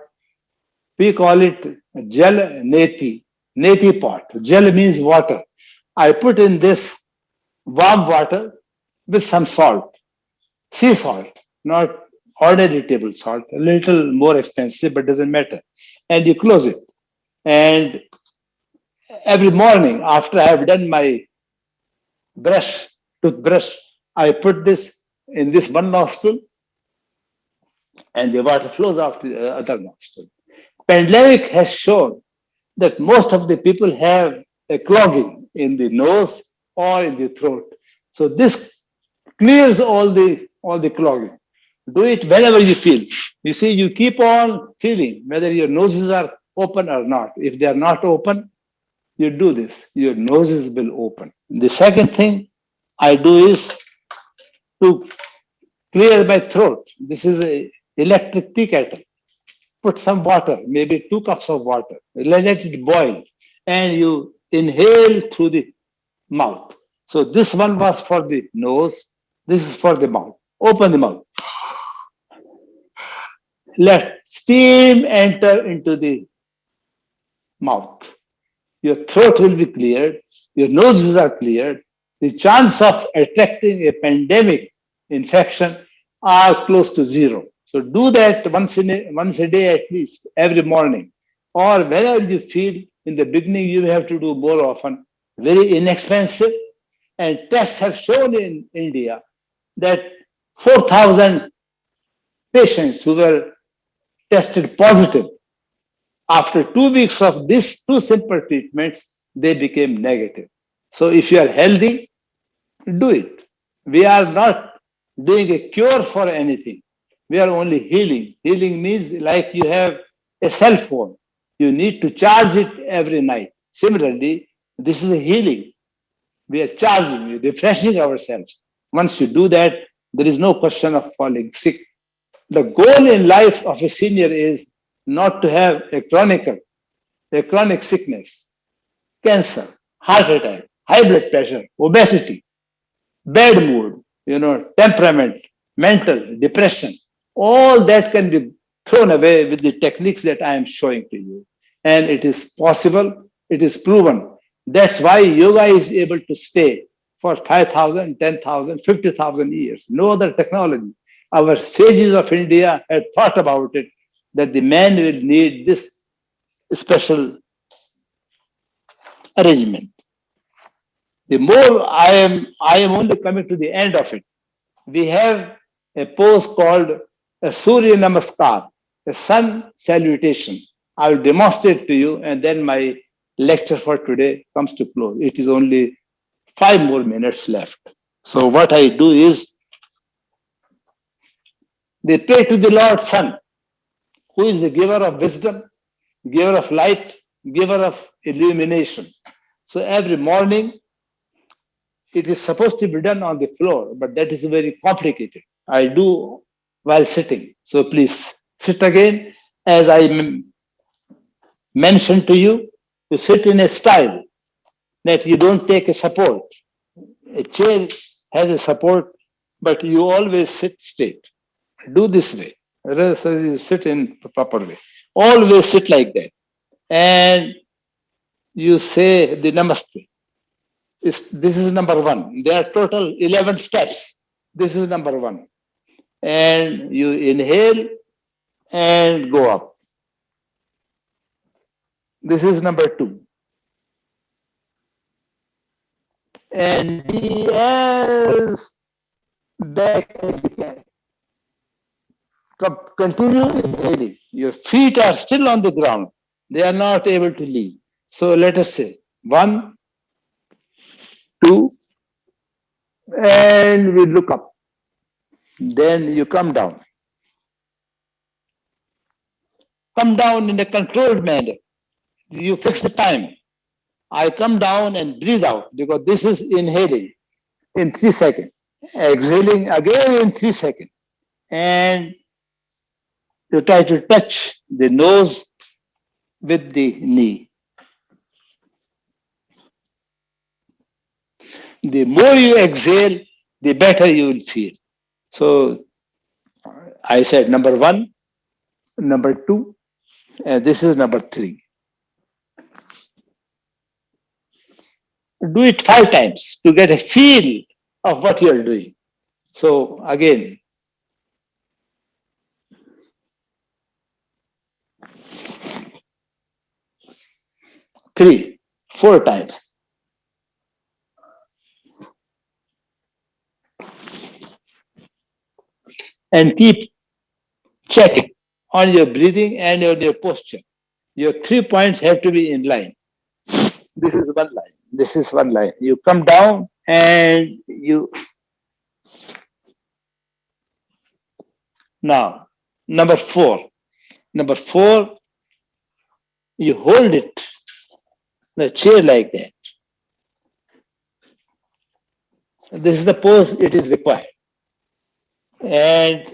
We call it gel neti pot. Gel means water. I put in this warm water with some salt, sea salt, not ordinary table salt, a little more expensive, but doesn't matter. And you close it. And every morning after I have done my toothbrush, I put this in this one nostril and the water flows out to the other nostril. Pandemic has shown that most of the people have a clogging in the nose or in the throat. So this clears all the clogging. Do it whenever you feel. You see, you keep on feeling whether your noses are open or not. If they are not open, you do this. Your noses will open. The second thing I do is to clear my throat. This is a electric tea kettle. Put some water, maybe 2 cups of water. Let it boil, and you inhale through the mouth. So this one was for the nose. This is for the mouth. Open the mouth. Let steam enter into the mouth. your throat will be cleared, your noses are cleared, the chance of attracting a pandemic infection are close to zero. So do that once a day at least, every morning. Or whenever you feel in the beginning, you have to do more often. Very inexpensive. And tests have shown in India that 4,000 patients who were tested positive, after 2 weeks of these two simple treatments, they became negative. So if you are healthy, do it. We are not doing a cure for anything. We are only healing. Healing means like you have a cell phone. You need to charge it every night. Similarly, this is a healing. We are charging, refreshing ourselves. Once you do that, there is no question of falling sick. The goal in life of a senior is not to have a chronic sickness, cancer, heart attack, high blood pressure, obesity, bad mood, temperament, mental, depression. All that can be thrown away with the techniques that I am showing to you. And it is possible, it is proven. That's why yoga is able to stay for 5,000, 10,000, 50,000 years. No other technology. Our sages of India had thought about it, that the man will need this special arrangement. The more I am only coming to the end of it. We have a pose called a Surya Namaskar, a sun salutation. I will demonstrate to you, and then my lecture for today comes to close. It is only 5 more minutes left. So what I do is they pray to the Lord Sun, who is the giver of wisdom, giver of light, giver of illumination. So every morning it is supposed to be done on the floor, but that is very complicated. I do while sitting. So please sit again. As I mentioned to you, to sit in a style that you don't take a support. A chair has a support, but you always sit straight. Do this way. Rather, you sit in the proper way. Always sit like that. And you say the namaste. This is number one. There are total 11 steps. This is number one. And you inhale and go up. This is number two. And be as back as you can. Continue inhaling. Your feet are still on the ground. They are not able to leave. So let us say 1, 2, and we look up. Then you come down. Come down in a controlled manner. You fix the time. I come down and breathe out because this is inhaling in 3 seconds, exhaling again in 3 seconds. And you try to touch the nose with the knee. The more you exhale, the better you will feel. So I said number 1, number 2, and this is number 3. Do it 5 times to get a feel of what you are doing. So again, 3, 4 times. And keep checking on your breathing and on your posture. Your 3 points have to be in line. This is one line. This is one line. You come down and you. Now, number 4. Number 4, you hold it, the chair like that. This is the pose it is required. And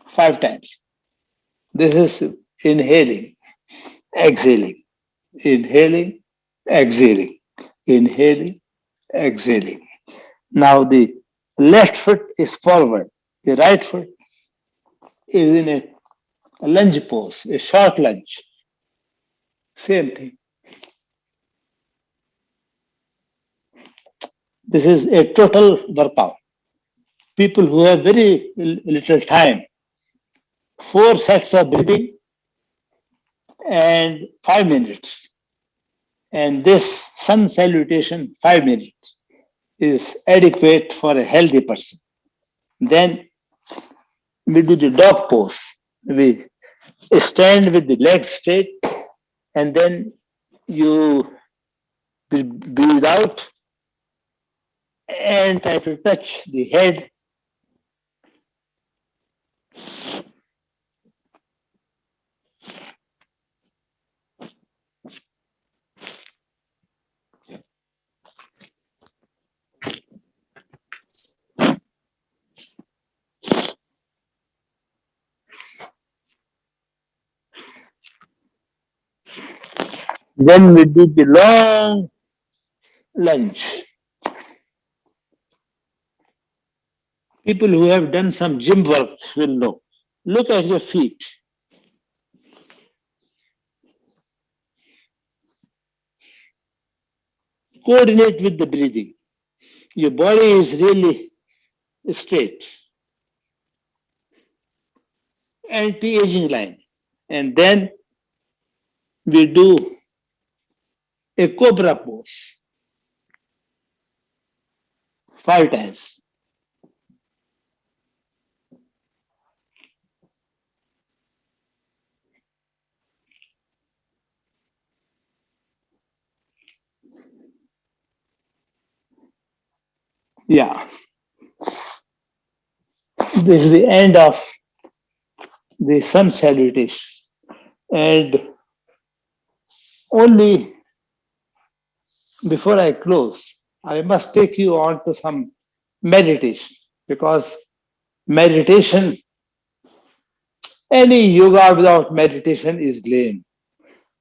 five times. This is inhaling, exhaling, inhaling, exhaling, inhaling, exhaling. Now the left foot is forward, the right foot is in a lunge pose, a short lunge. Same thing. This is a total workout. People who have very little time, 4 sets of breathing and 5 minutes. And this sun salutation, 5 minutes, is adequate for a healthy person. Then we do the dog pose. We stand with the legs straight, and then you breathe out and try to touch the head. Then we do the long lunge. People who have done some gym work will know. Look at your feet. Coordinate with the breathing. Your body is really straight. Anti-aging line. And then we do a cobra pose 5 times. Yeah. This is the end of the sun salutation. And only before I close, I must take you on to some meditation, because meditation, any yoga without meditation is lame.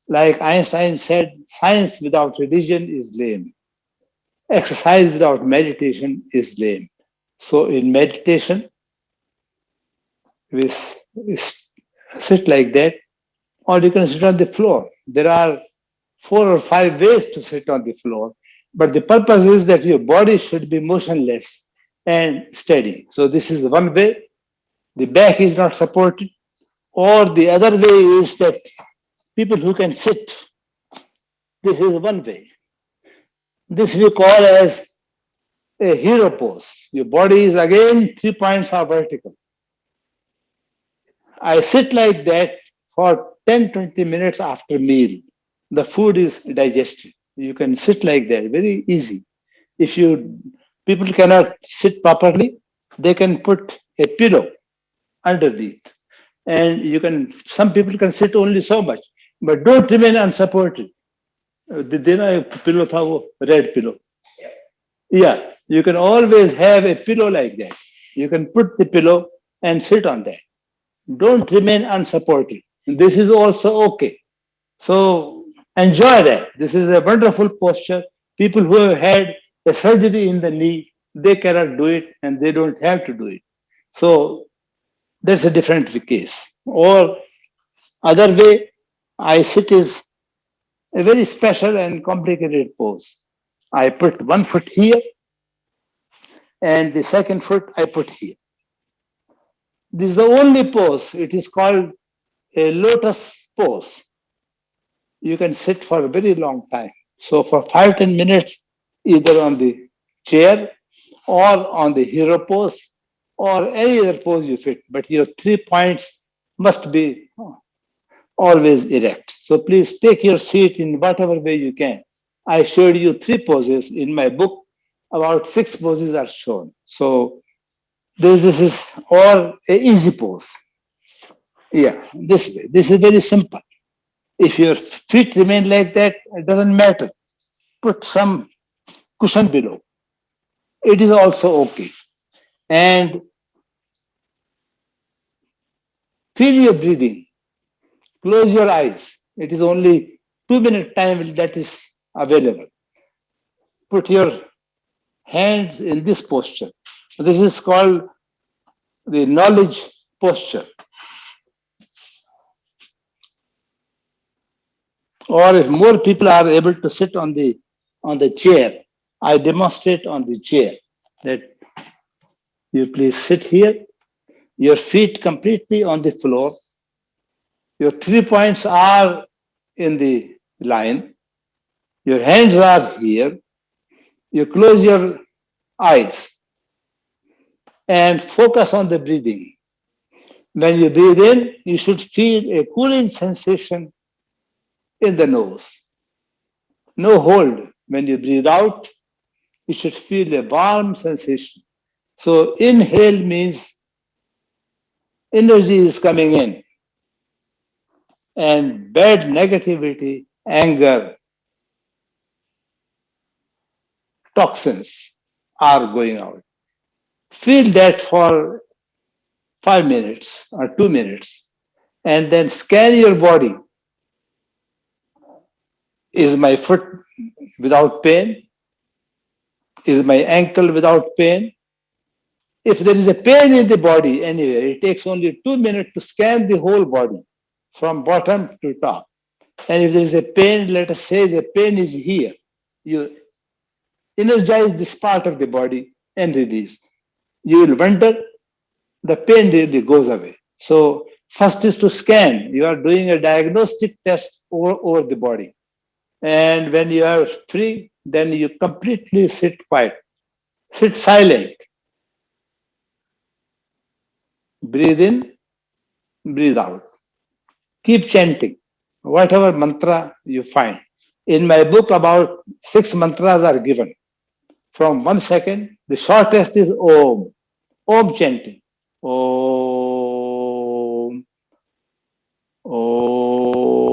Like Einstein said, science without religion is lame. Exercise without meditation is lame. So in meditation, we sit like that, or you can sit on the floor. There are 4 or 5 ways to sit on the floor, but the purpose is that your body should be motionless and steady. So this is one way. The back is not supported. Or the other way is that people who can sit, this is one way. This we call as a hero pose. Your body is again 3 points are vertical. I sit like that for 10-20 minutes after meal. The food is digested. You can sit like that, very easy. If you people cannot sit properly, they can put a pillow underneath. And you can, some people can sit only so much, but don't remain unsupported. देना एक pillow था वो red pillow. Yeah, you can always have a pillow like that. You can put the pillow and sit on that. Don't remain unsupported. This is also okay. So enjoy that. This is a wonderful posture. People who have had a surgery in the knee, they cannot do it and they don't have to do it. So that's a different case. Or other way, I sit is a very special and complicated pose. I put one foot here and the second foot I put here. This is the only pose. It is called a lotus pose. You can sit for a very long time. So for 5-10 minutes, either on the chair or on the hero pose or any other pose you fit, but your 3 points must be always erect. So please take your seat in whatever way you can. I showed you 3 poses in my book. About 6 poses are shown. So this is all a easy pose. Yeah, this way. This is very simple. If your feet remain like that, it doesn't matter. Put some cushion below. It is also okay. And feel your breathing. Close your eyes. It is only 2 minute time that is available. Put your hands in this posture. This is called the knowledge posture. Or if more people are able to sit on the chair, I demonstrate on the chair that you please sit here, your feet completely on the floor, your 3 points are in the line, your hands are here, you close your eyes and focus on the breathing. When you breathe in, you should feel a cooling sensation in the nose. No hold. When you breathe out, you should feel a warm sensation. So inhale means energy is coming in and bad negativity, anger, toxins are going out. Feel that for 5 minutes or 2 minutes and then scan your body. Is my foot without pain? Is my ankle without pain? If there is a pain in the body anywhere, it takes only 2 minutes to scan the whole body from bottom to top. And if there is a pain, let us say the pain is here, you energize this part of the body and release. You will wonder the pain really goes away. So first is to scan. You are doing a diagnostic test over the body. And when you are free, then you completely sit quiet, sit silent, breathe in, breathe out. Keep chanting whatever mantra you find. In my book, about 6 mantras are given. From 1 second, the shortest is Om. Om chanting. Om, Om,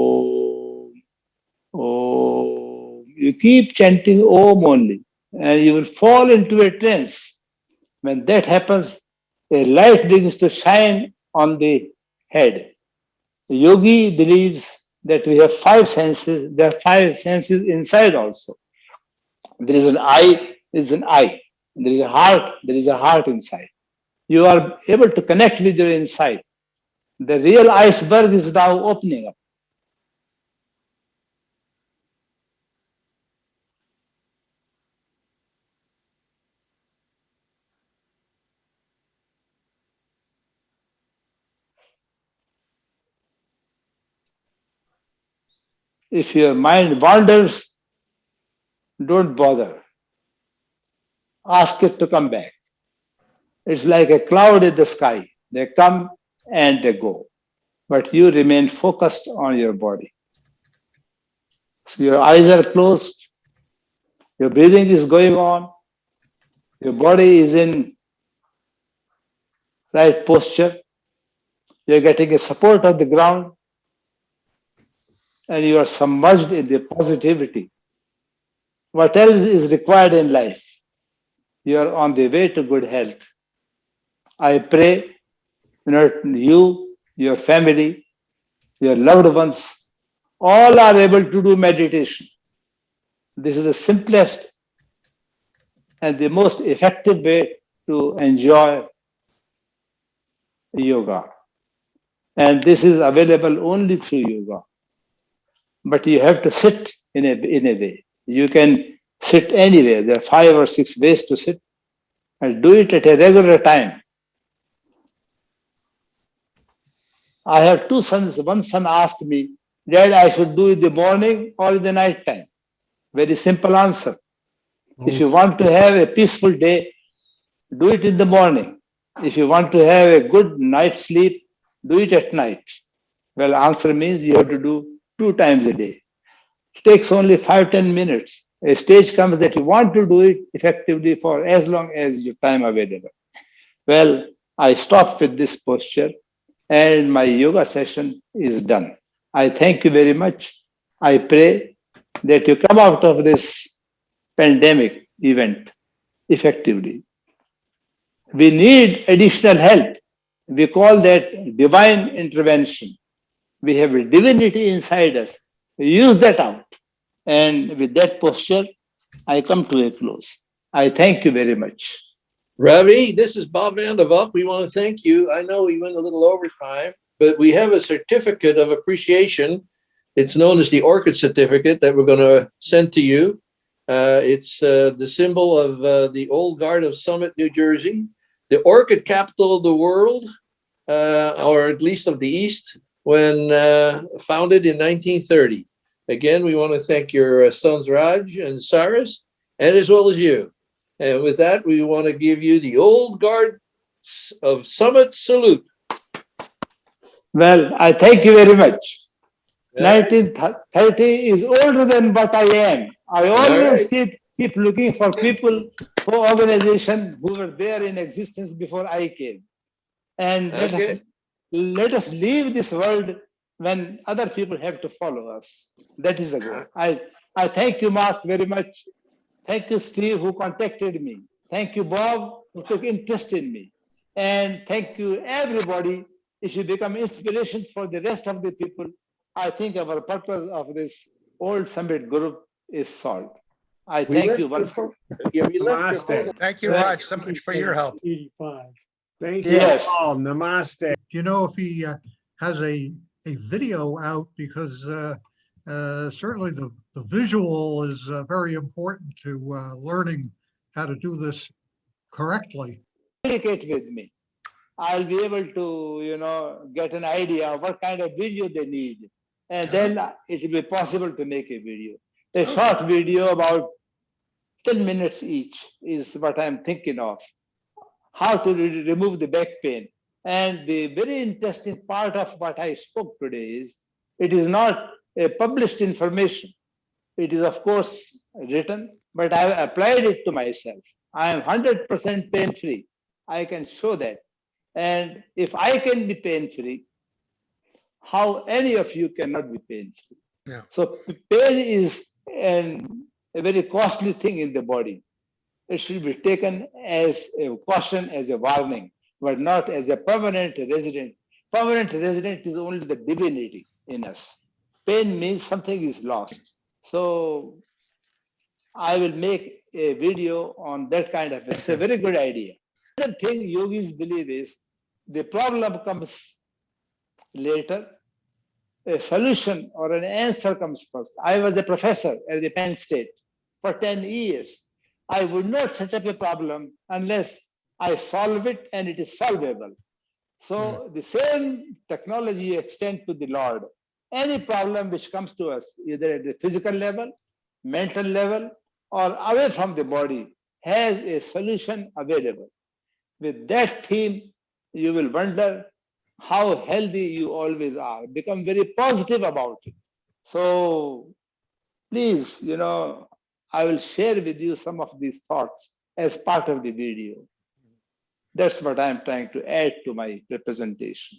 Om. You keep chanting Om only, and you will fall into a trance. When that happens, a light begins to shine on the head. The yogi believes that we have 5 senses. There are 5 senses inside also. There is an eye, there is an eye. There is a heart, there is a heart inside. You are able to connect with your inside. The real iceberg is now opening up. If your mind wanders, don't bother. Ask it to come back. It's like a cloud in the sky. They come and they go. But you remain focused on your body. So your eyes are closed, your breathing is going on, your body is in right posture, you're getting a support of the ground, and you are submerged in the positivity. What else is required in life? You are on the way to good health. I pray you, your family, your loved ones, all are able to do meditation. This is the simplest and the most effective way to enjoy yoga. And this is available only through yoga. But you have to sit in a way. You can sit anywhere. There are 5 or 6 ways to sit, and do it at a regular time. I have 2 sons. One son asked me, Dad, I should do it in the morning or in the night time. Very simple answer. If you want to have a peaceful day, do it in the morning. If you want to have a good night's sleep, do it at night. Well, answer means you have to do 2 times a day. It takes only 5-10 minutes. A stage comes that you want to do it effectively for as long as your time available. Well, I stop with this posture and my yoga session is done. I thank you very much. I pray that you come out of this pandemic event effectively. We need additional help. We call that divine intervention. We have a divinity inside us. Use that out. And with that posture, I come to a close. I thank you very much. Ravi, this is Bob Vandervelt. We want to thank you. I know we went a little over time, but we have a certificate of appreciation It's known as the Orchid Certificate that we're going to send to you. It's the symbol of the old guard of Summit, New Jersey, the orchid capital of the world, or at least of the East, when founded in 1930. Again, we want to thank your sons Raj and Cyrus, and as well as you. And with that, we want to give you the old guard of Summit salute. Well, I thank you very much. Yeah. 1930 is older than what I am. I always right. keep looking for people for organization who were there in existence before I came. And Okay. let us leave this world when other people have to follow us. That is the goal. I thank you, Mark, very much. Thank you, Steve, who contacted me. Thank you, Bob, who took interest in me. And thank you, everybody. If you become inspiration for the rest of the people, I think our purpose of this old summit group is solved. I thank you once again. Namaste. Thank you, Raj, so much for your help. 85. Thank you Yes. all. Namaste. Do you know if he has a video out? Because certainly the visual is very important to learning how to do this correctly. Communicate with me. I'll be able to, get an idea of what kind of video they need. And then it will be possible to make a video. A short video about 10 minutes each is what I'm thinking of. How to remove the back pain. And the very interesting part of what I spoke today is, it is not a published information. It is, of course, written, but I have applied it to myself. I am 100% pain-free. I can show that. And if I can be pain-free, how any of you cannot be pain-free? Yeah. So pain is a very costly thing in the body. It should be taken as a caution, as a warning, but not as a permanent resident. Permanent resident is only the divinity in us. Pain means something is lost. So I will make a video on that kind of, it's a very good idea. Another thing yogis believe is the problem comes later, a solution or an answer comes first. I was a professor at the Penn State for 10 years. I would not set up a problem unless I solve it and it is solvable. So the same technology extends to the Lord. Any problem which comes to us, either at the physical level, mental level, or away from the body, has a solution available. With that theme, you will wonder how healthy you always are. Become very positive about it. So please, I will share with you some of these thoughts as part of the video. That's what I'm trying to add to my representation.